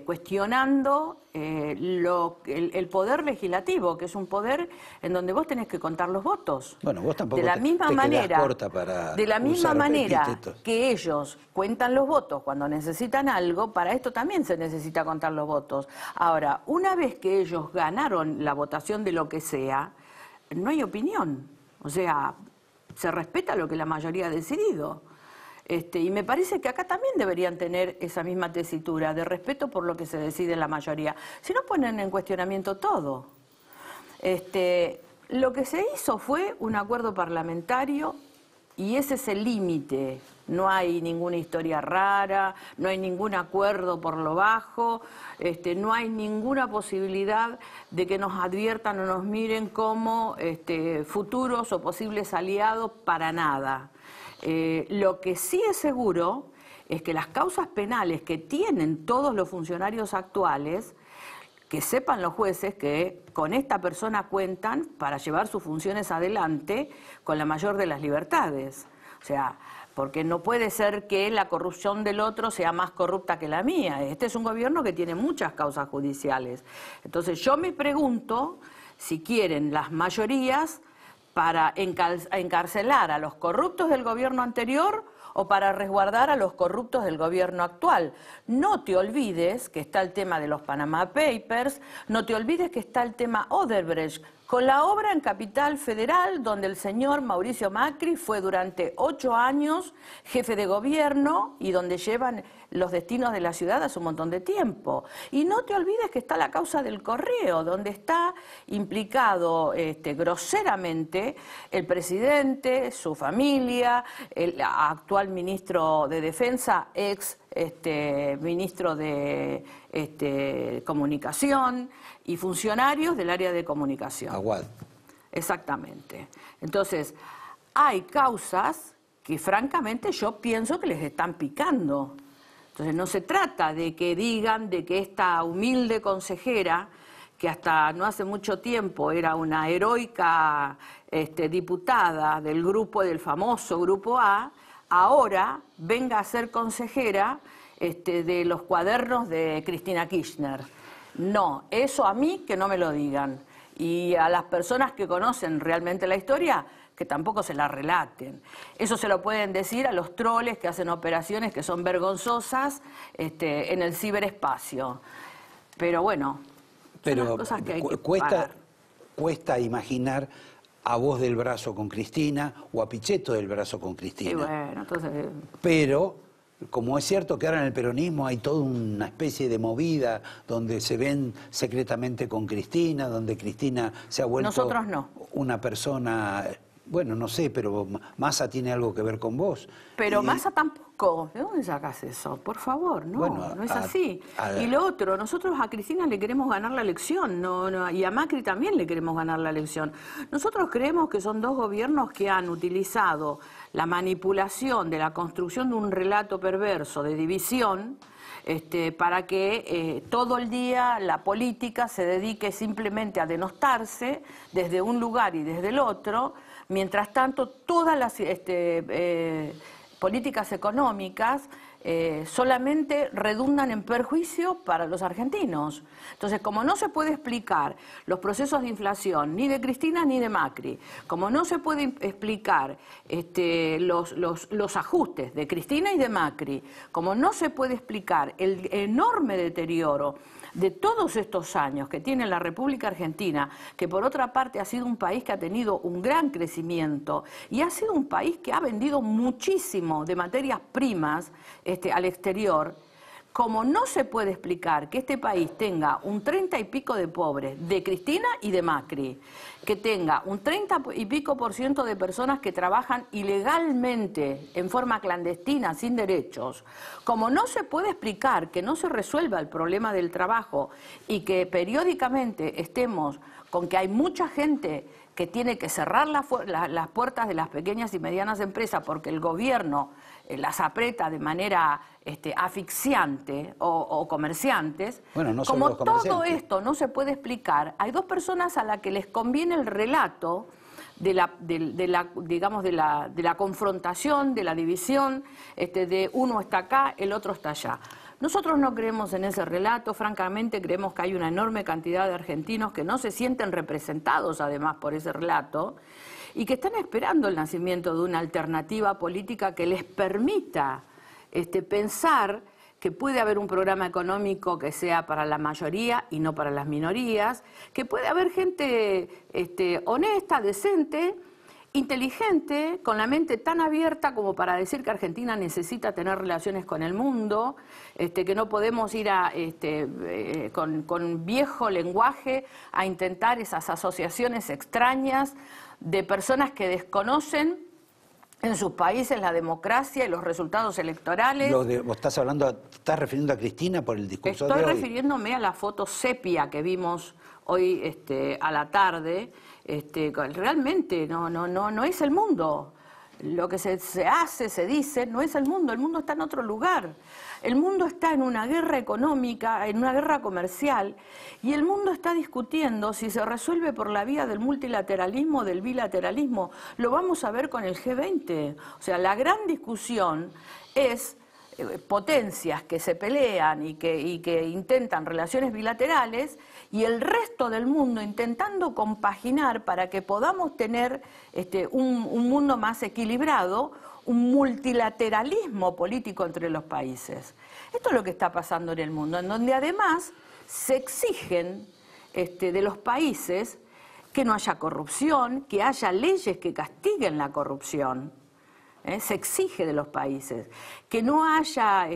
cuestionando el poder legislativo, que es un poder en donde vos tenés que contar los votos. Bueno, vos tampoco de la misma manera, corta para de la misma manera epítetos. Que ellos cuentan los votos cuando necesitan algo, para esto también se necesita contar los votos. Ahora, una vez que ellos ganaron la votación de lo que sea, no hay opinión. O sea, se respeta lo que la mayoría ha decidido. Y me parece que acá también deberían tener esa misma tesitura de respeto por lo que se decide la mayoría. Si no, ponen en cuestionamiento todo. Lo que se hizo fue un acuerdo parlamentario y ese es el límite. No hay ninguna historia rara, no hay ningún acuerdo por lo bajo, no hay ninguna posibilidad de que nos adviertan o nos miren como futuros o posibles aliados, para nada. Lo que sí es seguro es que las causas penales que tienen todos los funcionarios actuales, que sepan los jueces que con esta persona cuentan para llevar sus funciones adelante con la mayor de las libertades. O sea, porque no puede ser que la corrupción del otro sea más corrupta que la mía. Este es un gobierno que tiene muchas causas judiciales. Entonces yo me pregunto si quieren las mayorías para encarcelar a los corruptos del gobierno anterior o para resguardar a los corruptos del gobierno actual. No te olvides que está el tema de los Panama Papers, no te olvides que está el tema Odebrecht, con la obra en Capital Federal, donde el señor Mauricio Macri fue durante 8 años jefe de gobierno y donde llevan los destinos de la ciudad hace un montón de tiempo. Y no te olvides que está la causa del correo, donde está implicado groseramente el presidente, su familia, el actual ministro de Defensa, ex ministro de Comunicación y funcionarios del área de comunicación. Aguad. Exactamente. Entonces, hay causas que francamente yo pienso que les están picando. Entonces, no se trata de que digan de que esta humilde consejera, que hasta no hace mucho tiempo era una heroica diputada del famoso Grupo A, ahora venga a ser consejera de los cuadernos de Cristina Kirchner. No, eso a mí que no me lo digan. Y a las personas que conocen realmente la historia, que tampoco se la relaten. Eso se lo pueden decir a los troles que hacen operaciones que son vergonzosas en el ciberespacio. Pero bueno, son las cosas que hay que pagar. Cuesta imaginar a vos del brazo con Cristina o a Pichetto del brazo con Cristina. Y bueno, entonces... Pero, como es cierto que ahora en el peronismo hay toda una especie de movida donde se ven secretamente con Cristina, donde Cristina se ha vuelto Nosotros no. Una persona... Bueno, no sé, pero Massa tiene algo que ver con vos. Pero Massa tampoco. ¿De dónde sacas eso? Por favor, no, bueno, no es así. Y lo otro, nosotros a Cristina le queremos ganar la elección, y a Macri también le queremos ganar la elección. Nosotros creemos que son dos gobiernos que han utilizado la manipulación de la construcción de un relato perverso de división para que todo el día la política se dedique simplemente a denostarse desde un lugar y desde el otro. Mientras tanto, todas las políticas económicas solamente redundan en perjuicio para los argentinos. Entonces, como no se puede explicar los procesos de inflación ni de Cristina ni de Macri, como no se puede explicar los ajustes de Cristina y de Macri, como no se puede explicar el enorme deterioro de todos estos años que tiene la República Argentina, que por otra parte ha sido un país que ha tenido un gran crecimiento y ha sido un país que ha vendido muchísimo de materias primas al exterior, como no se puede explicar que este país tenga un 30 y pico de pobres de Cristina y de Macri, que tenga un 30 y pico % de personas que trabajan ilegalmente, en forma clandestina, sin derechos, como no se puede explicar que no se resuelva el problema del trabajo y que periódicamente estemos con que hay mucha gente que tiene que cerrar las puertas de las pequeñas y medianas empresas porque el gobierno las aprieta de manera asfixiante o comerciantes, bueno, no como los comerciantes. Todo esto no se puede explicar, hay dos personas a las que les conviene el relato de la confrontación, de la división, de uno está acá, el otro está allá. Nosotros no creemos en ese relato, francamente creemos que hay una enorme cantidad de argentinos que no se sienten representados además por ese relato y que están esperando el nacimiento de una alternativa política que les permita pensar que puede haber un programa económico que sea para la mayoría y no para las minorías, que puede haber gente honesta, decente, inteligente, con la mente tan abierta como para decir que Argentina necesita tener relaciones con el mundo, que no podemos ir con viejo lenguaje a intentar esas asociaciones extrañas de personas que desconocen en sus países la democracia y los resultados electorales. ¿Vos estás refiriendo a Cristina por el discurso de hoy? Estoy refiriéndome a la foto sepia que vimos hoy a la tarde. Realmente no es el mundo. Lo que se hace, se dice, no es el mundo está en otro lugar. El mundo está en una guerra económica, en una guerra comercial, y el mundo está discutiendo si se resuelve por la vía del multilateralismo o del bilateralismo. Lo vamos a ver con el G20. O sea, la gran discusión es potencias que se pelean y que intentan relaciones bilaterales y el resto del mundo intentando compaginar para que podamos tener un mundo más equilibrado, un multilateralismo político entre los países. Esto es lo que está pasando en el mundo, en donde además se exigen de los países que no haya corrupción, que haya leyes que castiguen la corrupción. Se exige de los países que no haya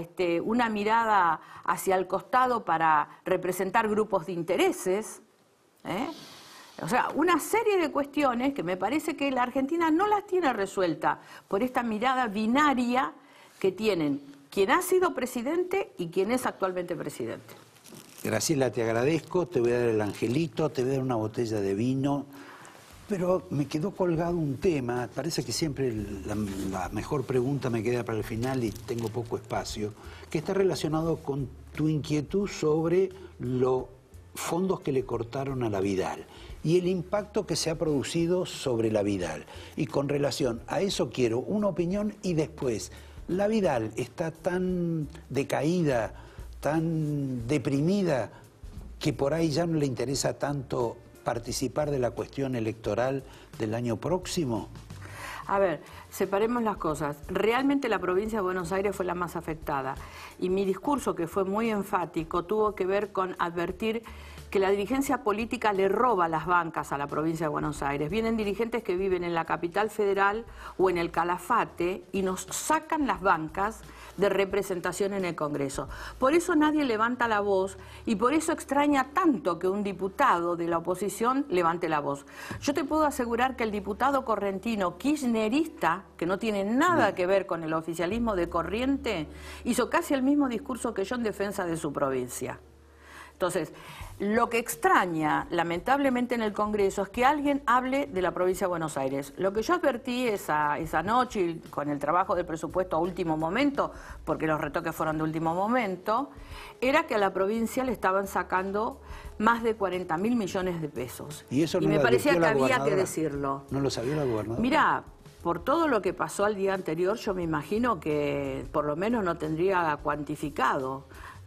una mirada hacia el costado para representar grupos de intereses. O sea, una serie de cuestiones que me parece que la Argentina no las tiene resueltas por esta mirada binaria que tienen quien ha sido presidente y quien es actualmente presidente. Graciela, te agradezco, te voy a dar el angelito, te voy a dar una botella de vino, pero me quedó colgado un tema, parece que siempre la mejor pregunta me queda para el final y tengo poco espacio, que está relacionado con tu inquietud sobre los fondos que le cortaron a la Vidal y el impacto que se ha producido sobre la Vidal. Y con relación a eso quiero una opinión y después, la Vidal está tan decaída, tan deprimida, que por ahí ya no le interesa tanto participar de la cuestión electoral del año próximo? A ver, separemos las cosas. Realmente la provincia de Buenos Aires fue la más afectada y mi discurso, que fue muy enfático, tuvo que ver con advertir que la dirigencia política le roba las bancas a la provincia de Buenos Aires. Vienen dirigentes que viven en la capital federal o en el Calafate y nos sacan las bancas de representación en el Congreso. Por eso nadie levanta la voz y por eso extraña tanto que un diputado de la oposición levante la voz. Yo te puedo asegurar que el diputado correntino kirchnerista, que no tiene nada que ver con el oficialismo de corriente, hizo casi el mismo discurso que yo en defensa de su provincia. Entonces, lo que extraña, lamentablemente, en el Congreso es que alguien hable de la provincia de Buenos Aires. Lo que yo advertí esa noche con el trabajo del presupuesto a último momento, porque los retoques fueron de último momento, era que a la provincia le estaban sacando más de 40.000 millones de pesos. Y eso no me parecía que había gobernadora que decirlo. ¿No lo sabía la gobernadora? Mirá, por todo lo que pasó al día anterior, yo me imagino que por lo menos no tendría cuantificado.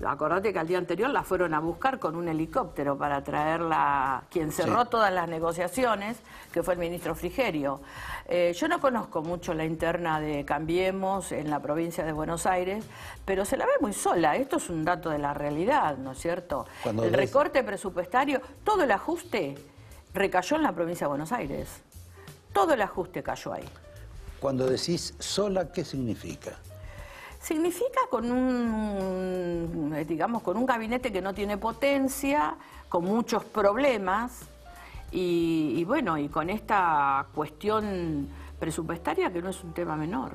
Acordate que al día anterior la fueron a buscar con un helicóptero para traerla, quien cerró todas las negociaciones, que fue el ministro Frigerio. Yo no conozco mucho la interna de Cambiemos en la provincia de Buenos Aires, pero se la ve muy sola. Esto es un dato de la realidad, ¿no es cierto? El recorte presupuestario, todo el ajuste recayó en la provincia de Buenos Aires. Todo el ajuste cayó ahí. Cuando decís sola, ¿qué significa? Significa con con un gabinete que no tiene potencia, con muchos problemas y bueno, y con esta cuestión presupuestaria que no es un tema menor.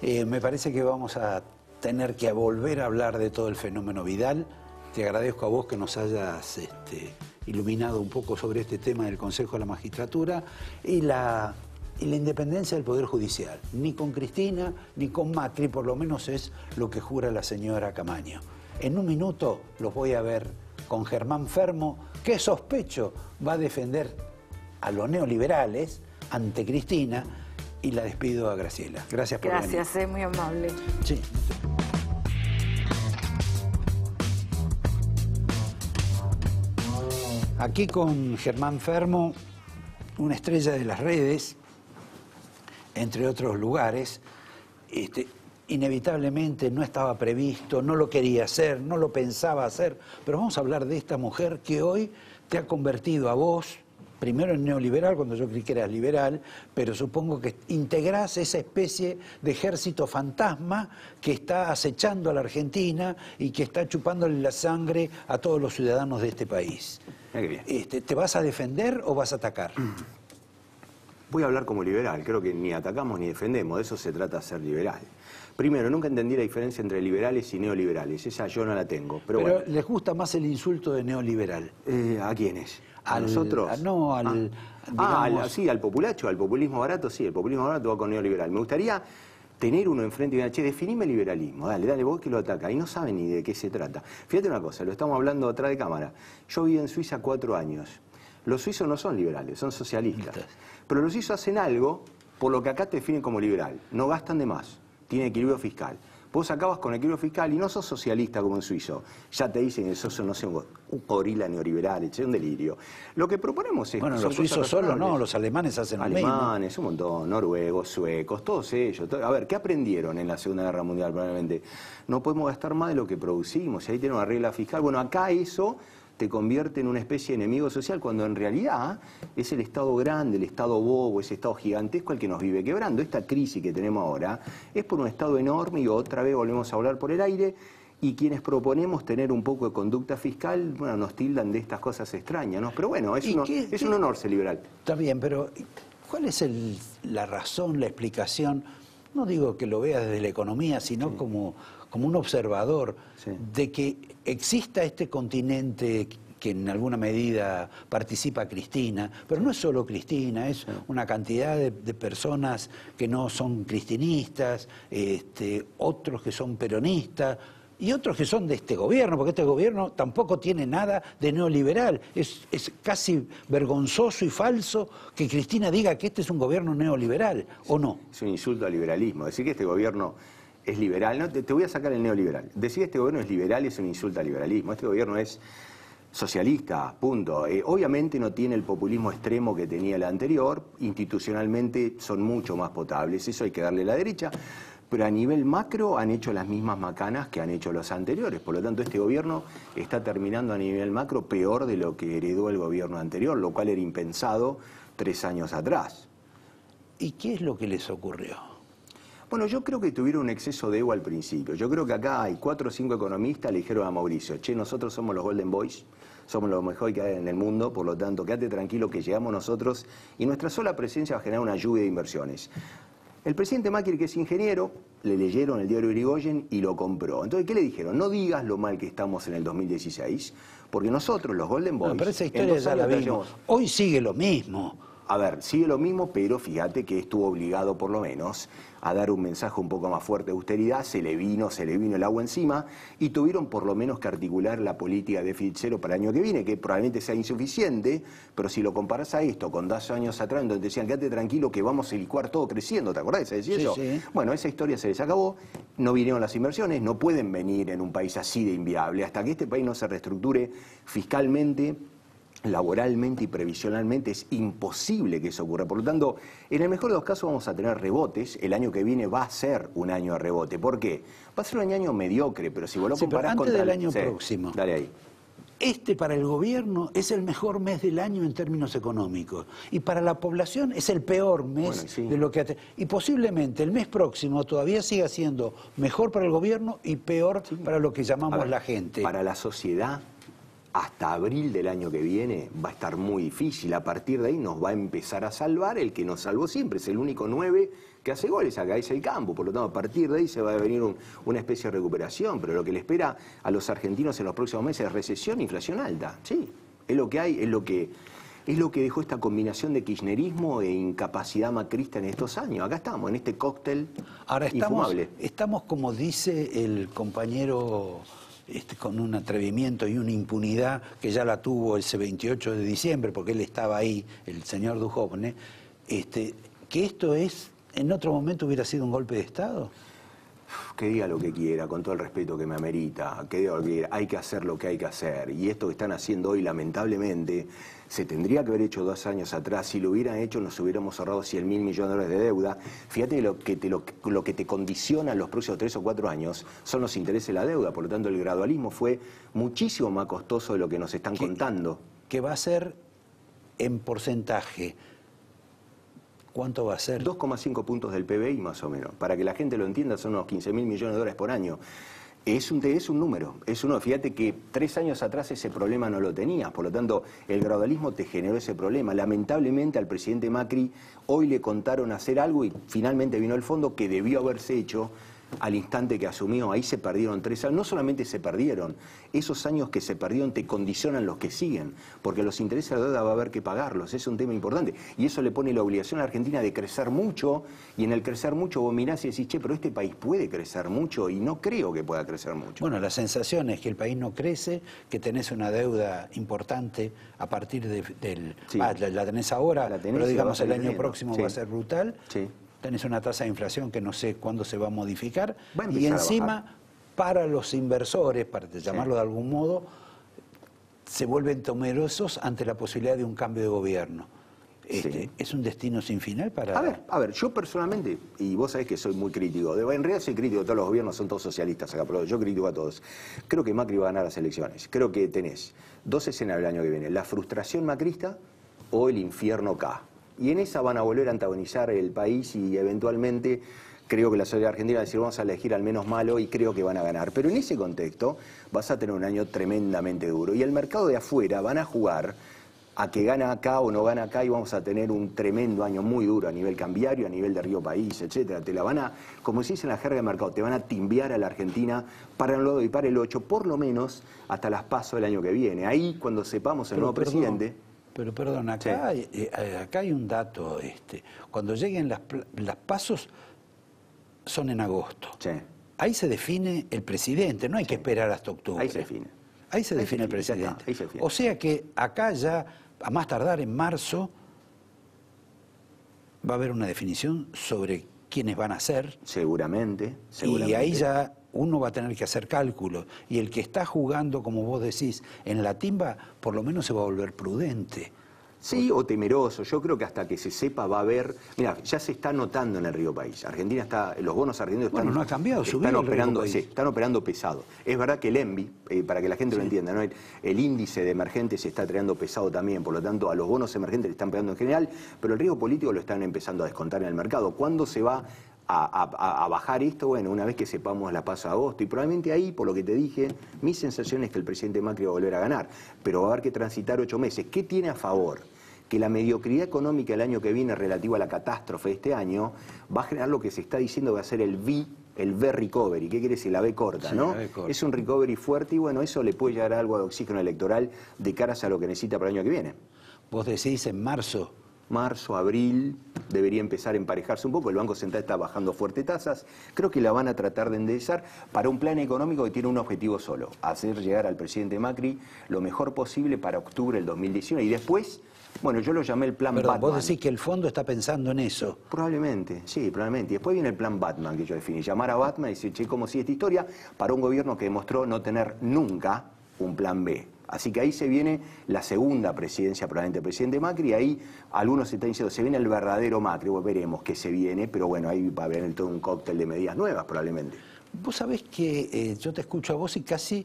Me parece que vamos a tener que volver a hablar de todo el fenómeno Vidal. Te agradezco a vos que nos hayas iluminado un poco sobre este tema del Consejo de la Magistratura y la independencia del Poder Judicial. Ni con Cristina, ni con Macri, por lo menos es lo que jura la señora Camaño. En un minuto los voy a ver con Germán Fermo, que sospecho va a defender a los neoliberales ante Cristina, y la despido a Graciela. Gracias por venir. Gracias, muy amable. Sí. Aquí con Germán Fermo, una estrella de las redes, entre otros lugares. Inevitablemente no estaba previsto, no lo quería hacer, no lo pensaba hacer, pero vamos a hablar de esta mujer que hoy te ha convertido a vos, primero en neoliberal, cuando yo creí que eras liberal, pero supongo que integrás esa especie de ejército fantasma que está acechando a la Argentina y que está chupándole la sangre a todos los ciudadanos de este país. ¿Te vas a defender o vas a atacar? Voy a hablar como liberal, creo que ni atacamos ni defendemos, de eso se trata ser liberal. Primero, nunca entendí la diferencia entre liberales y neoliberales, esa yo no la tengo. Pero bueno. ¿Les gusta más el insulto de neoliberal? ¿A quiénes? ¿A nosotros? Sí, al populacho, al populismo barato, sí, el populismo barato va con neoliberal. Me gustaría tener uno enfrente y decir, che, definime liberalismo, dale vos que lo ataca, y no saben ni de qué se trata. Fíjate una cosa, lo estamos hablando atrás de cámara. Yo viví en Suiza 4 años. Los suizos no son liberales, son socialistas. Pero los suizos hacen algo por lo que acá te definen como liberal. No gastan de más, tienen equilibrio fiscal. Vos acabas con el equilibrio fiscal y no sos socialista como en Suizo. Ya te dicen que sos, no sé, un gorila neoliberal, es un delirio. Lo que proponemos es... Bueno, los suizos solo no, los alemanes hacen lo mismo. Alemanes, un montón, noruegos, suecos, todos ellos. A ver, ¿qué aprendieron en la Segunda Guerra Mundial probablemente? No podemos gastar más de lo que producimos, y ahí tenemos una regla fiscal. Bueno, acá eso te convierte en una especie de enemigo social, cuando en realidad es el Estado grande, el Estado bobo, ese Estado gigantesco el que nos vive quebrando. Esta crisis que tenemos ahora es por un Estado enorme, y otra vez volvemos a hablar por el aire, y quienes proponemos tener un poco de conducta fiscal, bueno, nos tildan de estas cosas extrañas, ¿no? Pero bueno, es un honor ser liberal. Está bien, pero ¿cuál es la razón, la explicación? No digo que lo veas desde la economía, sino como un observador, de que exista este continente que en alguna medida participa Cristina, pero no es solo Cristina, es una cantidad de personas que no son cristinistas, otros que son peronistas, y otros que son de este gobierno, porque este gobierno tampoco tiene nada de neoliberal. Es casi vergonzoso y falso que Cristina diga que este es un gobierno neoliberal, ¿o no? Es un insulto al liberalismo. Decir que este gobierno es liberal, no, te voy a sacar el neoliberal. Decir que este gobierno es liberal es un insulto al liberalismo. Este gobierno es socialista, punto. Obviamente no tiene el populismo extremo que tenía el anterior, institucionalmente son mucho más potables, eso hay que darle a la derecha, pero a nivel macro han hecho las mismas macanas que han hecho los anteriores. Por lo tanto, este gobierno está terminando a nivel macro peor de lo que heredó el gobierno anterior, lo cual era impensado 3 años atrás. ¿Y qué es lo que les ocurrió? Bueno, yo creo que tuvieron un exceso de ego al principio. Yo creo que acá hay 4 o 5 economistas le dijeron a Mauricio, che, nosotros somos los Golden Boys, somos lo mejor que hay en el mundo, por lo tanto, quédate tranquilo que llegamos nosotros y nuestra sola presencia va a generar una lluvia de inversiones. El presidente Macri, que es ingeniero, le leyeron el diario Irigoyen y lo compró. Entonces, ¿qué le dijeron? No digas lo mal que estamos en el 2016, porque nosotros, los Golden Boys... No, pero esa historia ya la vimos. Hoy sigue lo mismo. A ver, sigue lo mismo, pero fíjate que estuvo obligado por lo menos a dar un mensaje un poco más fuerte de austeridad, se le vino el agua encima y tuvieron por lo menos que articular la política de déficit cero para el año que viene, que probablemente sea insuficiente, pero si lo comparas a esto con 2 años atrás, donde decían, quédate tranquilo que vamos a licuar todo creciendo, ¿te acordás? ¿Se decía eso? Sí. Bueno, esa historia se les acabó, no vinieron las inversiones, no pueden venir en un país así de inviable, hasta que este país no se reestructure fiscalmente, laboralmente y previsionalmente es imposible que eso ocurra. Por lo tanto, en el mejor de los casos vamos a tener rebotes. El año que viene va a ser un año de rebote. ¿Por qué? Va a ser un año mediocre, pero si vos lo comparás antes contra del año próximo. Dale ahí. Para el gobierno es el mejor mes del año en términos económicos y para la población es el peor mes de lo que y posiblemente el mes próximo todavía siga siendo mejor para el gobierno y peor para lo que llamamos la gente. Para la sociedad, hasta abril del año que viene va a estar muy difícil. A partir de ahí nos va a empezar a salvar el que nos salvó siempre. Es el único 9 que hace goles acá, es el campo. Por lo tanto, a partir de ahí se va a venir una especie de recuperación. Pero lo que le espera a los argentinos en los próximos meses es recesión e inflación alta. Sí, es lo que hay, es lo que dejó esta combinación de kirchnerismo e incapacidad macrista en estos años. Acá estamos, en este cóctel infumable. Estamos, como dice el compañero... con un atrevimiento y una impunidad que ya la tuvo ese 28 de diciembre, porque él estaba ahí, el señor Duhovne, que esto en otro momento hubiera sido un golpe de Estado. Que diga lo que quiera, con todo el respeto que me amerita, que diga lo que quiera, hay que hacer lo que hay que hacer. Y esto que están haciendo hoy, lamentablemente, se tendría que haber hecho 2 años atrás. Si lo hubieran hecho, nos hubiéramos ahorrado 100.000 millones de dólares de deuda. Fíjate lo que te condiciona en los próximos 3 o 4 años son los intereses de la deuda. Por lo tanto, el gradualismo fue muchísimo más costoso de lo que nos están contando. ¿Qué va a ser en porcentaje? ¿Cuánto va a ser? 2,5 puntos del PBI más o menos. Para que la gente lo entienda, son unos 15.000 millones de dólares por año. Es un número, fíjate que 3 años atrás ese problema no lo tenías, por lo tanto el gradualismo te generó ese problema. Lamentablemente al presidente Macri hoy le contaron hacer algo y finalmente vino el fondo que debió haberse hecho al instante que asumió. Ahí se perdieron 3 años, no solamente se perdieron, esos años que se perdieron te condicionan los que siguen, porque los intereses de la deuda va a haber que pagarlos, es un tema importante, y eso le pone la obligación a la Argentina de crecer mucho, y en el crecer mucho vos mirás y decís, che, pero este país puede crecer mucho, y no creo que pueda crecer mucho. Bueno, la sensación es que el país no crece, que tenés una deuda importante a partir del... la tenés ahora, pero digamos el año próximo va a ser brutal. Sí. tenés una tasa de inflación que no sé cuándo se va a modificar, y encima para los inversores, para llamarlo de algún modo, se vuelven temerosos ante la posibilidad de un cambio de gobierno. ¿Es un destino sin final para...? A ver, yo personalmente, y vos sabés que soy muy crítico, en realidad soy crítico de todos los gobiernos, son todos socialistas acá, pero yo critico a todos. Creo que Macri va a ganar las elecciones. Creo que tenés dos escenarios el año que viene, la frustración macrista o el infierno K. Y en esa van a volver a antagonizar el país y eventualmente creo que la sociedad argentina va a decir vamos a elegir al menos malo y creo que van a ganar. Pero en ese contexto vas a tener un año tremendamente duro y el mercado de afuera van a jugar a que gana acá o no gana acá y vamos a tener un tremendo año muy duro a nivel cambiario, a nivel de Río País, etcétera. Te la van a, como se dice en la jerga de mercado, te van a timbiar a la Argentina para el 9 y para el 8, por lo menos hasta las PASO del año que viene. Ahí, cuando sepamos el nuevo presidente... Pero perdón, acá, acá hay un dato. Cuando lleguen las PASOs son en agosto. Sí. Ahí se define el presidente, no hay que esperar hasta octubre. Ahí se define. Ahí se define el presidente. Ahí se define. O sea que acá ya, a más tardar en marzo, va a haber una definición sobre quiénes van a ser. Seguramente. Y ahí ya uno va a tener que hacer cálculos. Y el que está jugando, como vos decís, en la timba, por lo menos se va a volver prudente. Sí, o temeroso. Yo creo que hasta que se sepa va a haber... Mira, ya se está notando en el Río País. Argentina está... Los bonos argentinos están... Bueno, no ha cambiado, están operando, sí, están operando pesado. Es verdad que el ENVI, para que la gente lo entienda, ¿no? El índice de emergentes se está trayendo pesado también. Por lo tanto, a los bonos emergentes le están pegando en general, pero el riesgo político lo están empezando a descontar en el mercado. ¿Cuándo se va a bajar esto? Bueno, una vez que sepamos la PASO de agosto. Y probablemente ahí, por lo que te dije, mi sensación es que el presidente Macri va a volver a ganar. Pero va a haber que transitar 8 meses. ¿Qué tiene a favor? Que la mediocridad económica el año que viene relativa a la catástrofe de este año va a generar lo que se está diciendo que va a ser el V recovery. ¿Qué quiere decir? La V corta, ¿no? La V corta. Es un recovery fuerte y bueno, eso le puede llegar algo de oxígeno electoral de caras a lo que necesita para el año que viene. Vos decís en marzo. Marzo, abril, debería empezar a emparejarse un poco. El Banco Central está bajando fuerte tasas. Creo que la van a tratar de enderezar para un plan económico que tiene un objetivo solo: hacer llegar al presidente Macri lo mejor posible para octubre del 2019. Y después, bueno, yo lo llamé el plan Batman. Vos decís que el fondo está pensando en eso. Probablemente, sí, probablemente. Y después viene el plan Batman que yo definí. Llamar a Batman y decir, che, ¿cómo sigue esta historia? Para un gobierno que demostró no tener nunca un plan B. Así que ahí se viene la segunda presidencia, probablemente el presidente Macri, y ahí algunos están diciendo, se viene el verdadero Macri, bueno, veremos qué se viene, pero bueno, ahí va a haber todo un cóctel de medidas nuevas probablemente. Vos sabés que yo te escucho a vos y casi,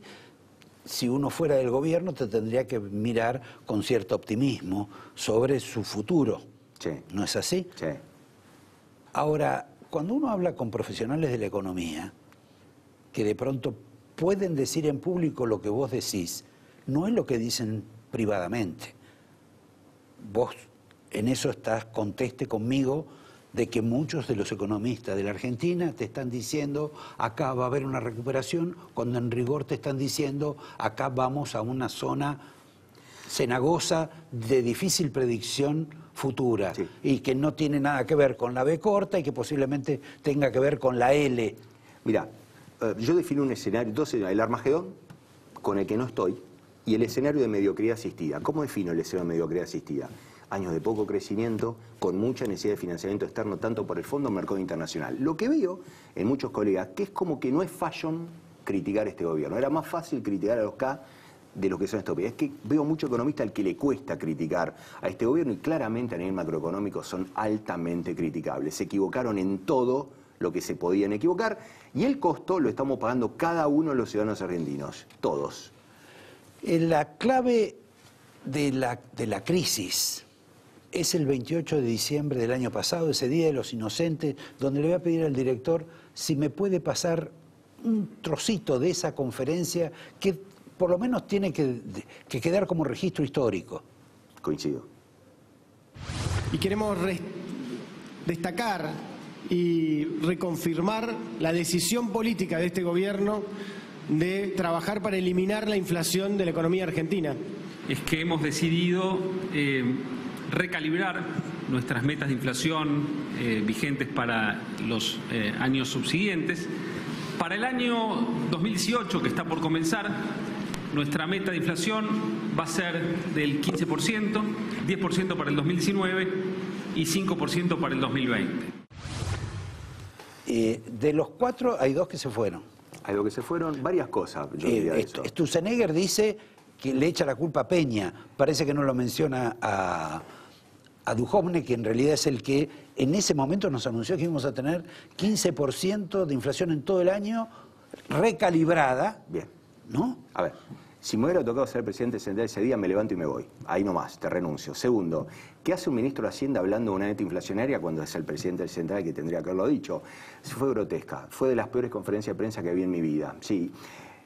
si uno fuera del gobierno, te tendría que mirar con cierto optimismo sobre su futuro. Sí. ¿No es así? Sí. Ahora, cuando uno habla con profesionales de la economía, que de pronto pueden decir en público lo que vos decís, no es lo que dicen privadamente. Vos en eso estás conteste conmigo de que muchos de los economistas de la Argentina te están diciendo acá va a haber una recuperación, cuando en rigor te están diciendo acá vamos a una zona cenagosa de difícil predicción futura, sí, y que no tiene nada que ver con la B corta y que posiblemente tenga que ver con la L. Mira, yo defino un escenario, entonces el Armagedón, con el que no estoy, y el escenario de mediocridad asistida. ¿Cómo defino el escenario de mediocridad asistida? Años de poco crecimiento, con mucha necesidad de financiamiento externo, tanto por el Fondo como el mercado internacional. Lo que veo en muchos colegas, que es como que no es fashion criticar este gobierno. Era más fácil criticar a los K de los que son estos. Es que veo mucho economista al que le cuesta criticar a este gobierno y claramente a nivel macroeconómico son altamente criticables. Se equivocaron en todo lo que se podían equivocar y el costo lo estamos pagando cada uno de los ciudadanos argentinos, todos. La clave de la crisis es el 28 de diciembre del año pasado, ese Día de los Inocentes, donde le voy a pedir al director si me puede pasar un trocito de esa conferencia que por lo menos tiene que quedar como registro histórico. Coincido. Y queremos destacar y reconfirmar la decisión política de este gobierno de trabajar para eliminar la inflación de la economía argentina. Es que hemos decidido recalibrar nuestras metas de inflación vigentes para los años subsiguientes. Para el año 2018, que está por comenzar, nuestra meta de inflación va a ser del 15%, 10% para el 2019 y 5% para el 2020. De los 4 hay 2 que se fueron. Hay 2 que se fueron, varias cosas. Yo diría eso. Sturzenegger dice que le echa la culpa a Peña. Parece que no lo menciona a Duhovne, que en realidad es el que en ese momento nos anunció que íbamos a tener 15% de inflación en todo el año, recalibrada. Bien. ¿No? A ver, si me hubiera tocado ser presidente central ese día, me levanto y me voy. Ahí nomás, te renuncio. Segundo, ¿qué hace un ministro de Hacienda hablando de una meta inflacionaria cuando es el presidente del central que tendría que haberlo dicho? Fue grotesca. Fue de las peores conferencias de prensa que vi en mi vida. Sí.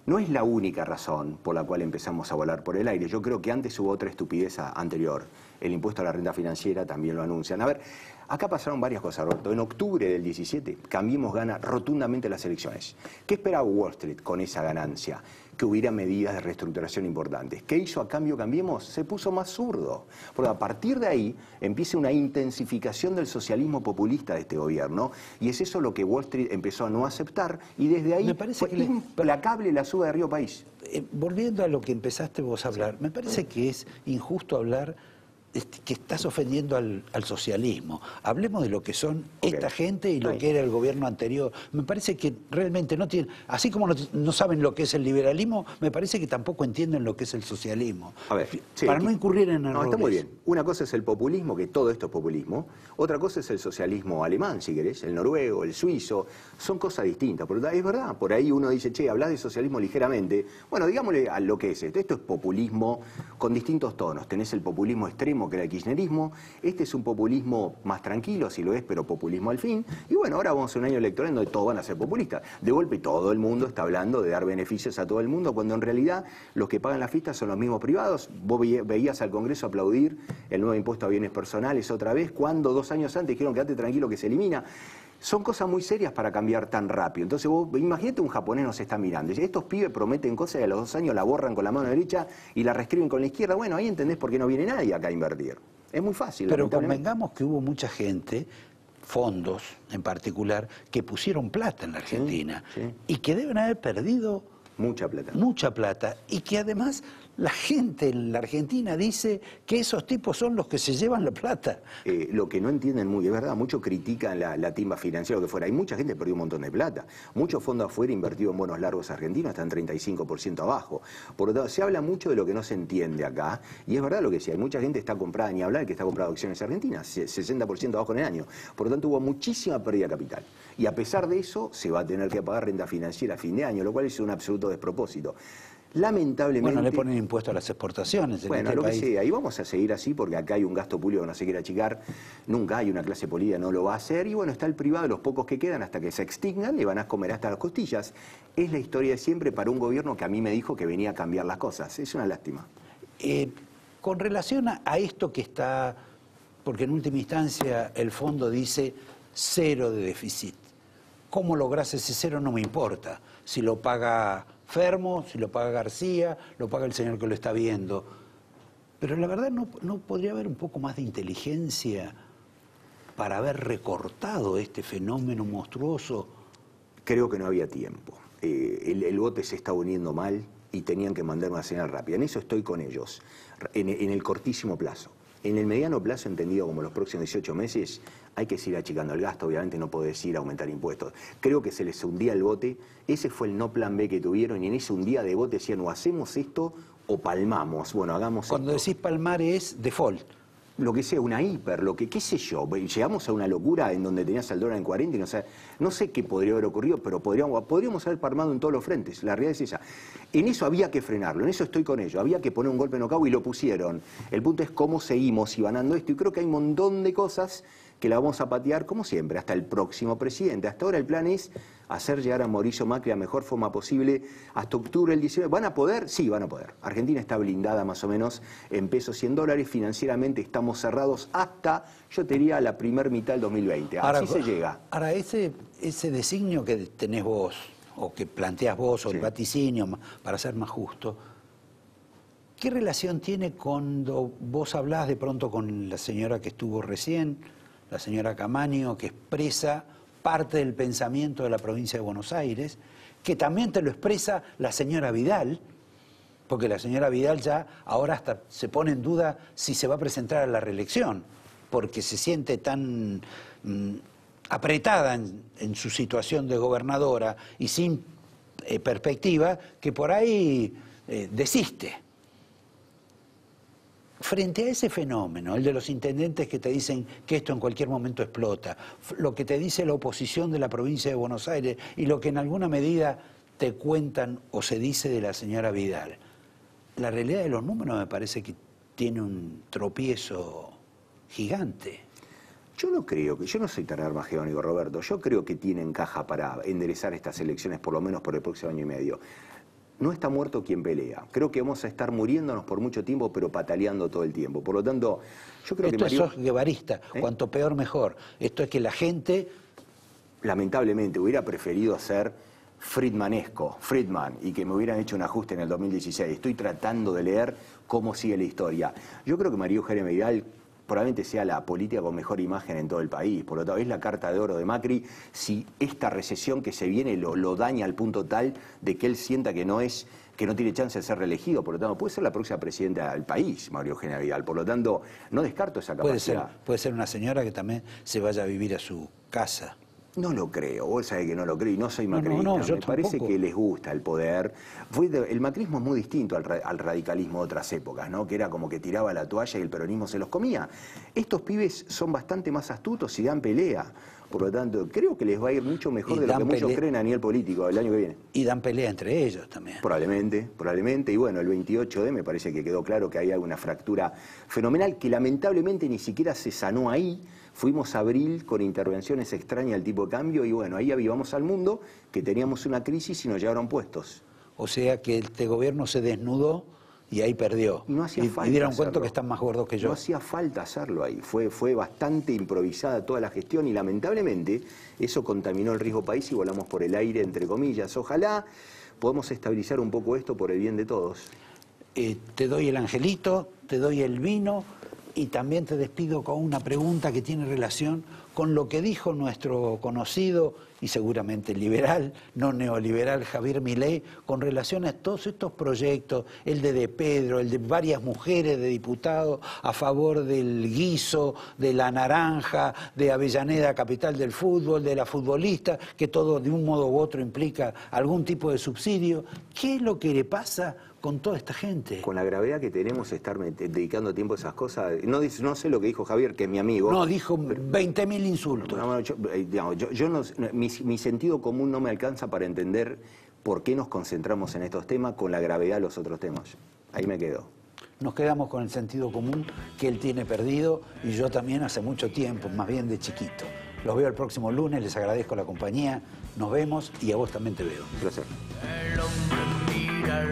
No es la única razón por la cual empezamos a volar por el aire. Yo creo que antes hubo otra estupidez anterior. El impuesto a la renta financiera también lo anuncian. A ver, acá pasaron varias cosas, Roberto. En octubre del 17, Cambiemos gana rotundamente las elecciones. ¿Qué esperaba Wall Street con esa ganancia? Que hubiera medidas de reestructuración importantes. ¿Qué hizo a cambio Cambiemos? Se puso más zurdo. Porque a partir de ahí empieza una intensificación del socialismo populista de este gobierno, y es eso lo que Wall Street empezó a no aceptar, y desde ahí fue implacable la suba de Río País. Volviendo a lo que empezaste vos a hablar, me parece que es injusto hablar que estás ofendiendo al socialismo. Hablemos de lo que son esta gente y lo que era el gobierno anterior. Me parece que realmente no tienen, así como no saben lo que es el liberalismo, me parece que tampoco entienden lo que es el socialismo. A ver, para no incurrir en errores. No, está muy bien. Una cosa es el populismo, que todo esto es populismo. Otra cosa es el socialismo alemán, si querés, el noruego, el suizo. Son cosas distintas. Pero es verdad, por ahí uno dice, che, hablas de socialismo ligeramente. Bueno, digámosle a lo que es esto. Esto es populismo con distintos tonos. Tenés el populismo extremo, que era el kirchnerismo. Este es un populismo más tranquilo, si lo es, pero populismo al fin. Y bueno, ahora vamos a un año electoral donde todos van a ser populistas. De golpe todo el mundo está hablando de dar beneficios a todo el mundo, cuando en realidad los que pagan las fiestas son los mismos privados. Vos veías al Congreso aplaudir el nuevo impuesto a bienes personales otra vez, cuando 2 años antes dijeron quédate tranquilo que se elimina. Son cosas muy serias para cambiar tan rápido. Entonces vos, imagínate, un japonés nos está mirando. Estos pibes prometen cosas y a los 2 años la borran con la mano derecha y la reescriben con la izquierda. Bueno, ahí entendés por qué no viene nadie acá a invertir. Es muy fácil. Pero convengamos que hubo mucha gente, fondos en particular, que pusieron plata en la Argentina y que deben haber perdido mucha plata. Mucha plata. Y que además la gente en la Argentina dice que esos tipos son los que se llevan la plata. Lo que no entienden muy, es verdad, muchos critican la timba financiera o que fuera. Hay mucha gente que perdió un montón de plata. Muchos fondos afuera invertidos en bonos largos argentinos están 35% abajo. Por lo tanto, se habla mucho de lo que no se entiende acá. Y es verdad lo que sí, hay mucha gente que está comprada, ni hablar que está comprando acciones argentinas, 60% abajo en el año. Por lo tanto, hubo muchísima pérdida de capital. Y a pesar de eso, se va a tener que pagar renta financiera a fin de año, lo cual es un absoluto despropósito. Lamentablemente... Bueno, le ponen impuesto a las exportaciones en bueno, este país. Que sea, y vamos a seguir así porque acá hay un gasto público que no se quiere achicar, nunca hay una clase política, no lo va a hacer, y bueno, está el privado, los pocos que quedan hasta que se extingan, le van a comer hasta las costillas. Es la historia de siempre para un gobierno que a mí me dijo que venía a cambiar las cosas, es una lástima. Con relación a esto que está, porque en última instancia el fondo dice 0 de déficit, ¿cómo lográs ese 0? No me importa, si lo paga Fermo, si lo paga García, lo paga el señor que lo está viendo. Pero la verdad no podría haber un poco más de inteligencia para haber recortado este fenómeno monstruoso. Creo que no había tiempo. El bote se está uniendo mal y tenían que mandar una señal rápida. En eso estoy con ellos, en el cortísimo plazo. En el mediano plazo, entendido como los próximos 18 meses, hay que seguir achicando el gasto, obviamente no podés ir a aumentar impuestos. Creo que se les hundía el bote, ese fue el no plan B que tuvieron, y en ese hundía de bote decían, o hacemos esto o palmamos, bueno, hagamos Cuando esto. decís palmar es default. Lo que sea, una hiper, lo que, qué sé yo, llegamos a una locura en donde tenías el dólar en 40 y no sé qué podría haber ocurrido, pero podríamos haber palmado en todos los frentes, la realidad es esa. En eso había que frenarlo, en eso estoy con ellos, había que poner un golpe knockout y lo pusieron. El punto es cómo seguimos ibanando esto, y creo que hay un montón de cosas que la vamos a patear, como siempre, hasta el próximo presidente. Hasta ahora el plan es hacer llegar a Mauricio Macri de la mejor forma posible hasta octubre del 19. ¿Van a poder? Sí, van a poder. Argentina está blindada más o menos en pesos y en dólares. Financieramente estamos cerrados hasta, yo te diría, la primera mitad del 2020. Así Ahora, se llega. Ahora, ese designio que tenés vos, o que planteás vos, o el vaticinio, para ser más justo, ¿qué relación tiene cuando vos hablás de pronto con la señora que estuvo recién, la señora Camaño, que expresa parte del pensamiento de la provincia de Buenos Aires, que también te lo expresa la señora Vidal, porque la señora Vidal ya ahora hasta se pone en duda si se va a presentar a la reelección, porque se siente tan apretada en su situación de gobernadora y sin perspectiva, que por ahí desiste. Frente a ese fenómeno, el de los intendentes que te dicen que esto en cualquier momento explota, lo que te dice la oposición de la provincia de Buenos Aires y lo que en alguna medida te cuentan o se dice de la señora Vidal, la realidad de los números me parece que tiene un tropiezo gigante. Yo no creo que, yo no soy tan armagedónico, Roberto, yo creo que tienen caja para enderezar estas elecciones por lo menos por el próximo año y medio. No está muerto quien pelea. Creo que vamos a estar muriéndonos por mucho tiempo, pero pataleando todo el tiempo. Por lo tanto, yo creo que... Esto es guevarista, cuanto peor mejor. Esto es que la gente... Lamentablemente hubiera preferido ser Friedman, y que me hubieran hecho un ajuste en el 2016. Estoy tratando de leer cómo sigue la historia. Yo creo que María Eugenia Vidal probablemente sea la política con mejor imagen en todo el país. Por lo tanto, es la carta de oro de Macri. Si esta recesión que se viene lo daña al punto tal de que él sienta que no tiene chance de ser reelegido, por lo tanto, puede ser la próxima presidenta del país, María Eugenia Vidal. Por lo tanto, no descarto esa capacidad. Puede ser una señora que también se vaya a vivir a su casa. No lo creo, vos sabés que no lo creo y no soy macrista. No, me parece que les gusta el poder. El macrismo es muy distinto al radicalismo de otras épocas, ¿no? Que era como que tiraba la toalla y el peronismo se los comía. Estos pibes son bastante más astutos y dan pelea. Por lo tanto, creo que les va a ir mucho mejor de lo que muchos creen a nivel político el año que viene. Y dan pelea entre ellos también. Probablemente. Y bueno, el 28D me parece que quedó claro que hay alguna fractura fenomenal que lamentablemente ni siquiera se sanó ahí. Fuimos a abril con intervenciones extrañas al tipo de cambio y bueno, ahí avivamos al mundo que teníamos una crisis y nos llevaron puestos. O sea que este gobierno se desnudó y ahí perdió. Y no hacía falta y dieron hacerlo. Cuenta que están más gordos que yo. No hacía falta hacerlo ahí. Fue bastante improvisada toda la gestión y lamentablemente eso contaminó el riesgo país y volamos por el aire, entre comillas. Ojalá podamos estabilizar un poco esto por el bien de todos. Te doy el angelito, te doy el vino y también te despido con una pregunta que tiene relación con lo que dijo nuestro conocido y seguramente liberal, no neoliberal, Javier Milei, con relación a todos estos proyectos, el de Pedro, el de varias mujeres de diputados a favor del guiso, de la naranja, de Avellaneda, capital del fútbol, de la futbolista, que todo de un modo u otro implica algún tipo de subsidio. ¿Qué es lo que le pasa con toda esta gente? Con la gravedad que tenemos estar dedicando tiempo a esas cosas. No sé lo que dijo Javier, que es mi amigo. No, dijo 20.000 insultos. Mi sentido común no me alcanza para entender por qué nos concentramos en estos temas con la gravedad de los otros temas. Ahí me quedo. Nos quedamos con el sentido común que él tiene perdido y yo también hace mucho tiempo, más bien de chiquito. Los veo el próximo lunes, les agradezco la compañía, nos vemos y a vos también te veo. Un placer. El hombre mira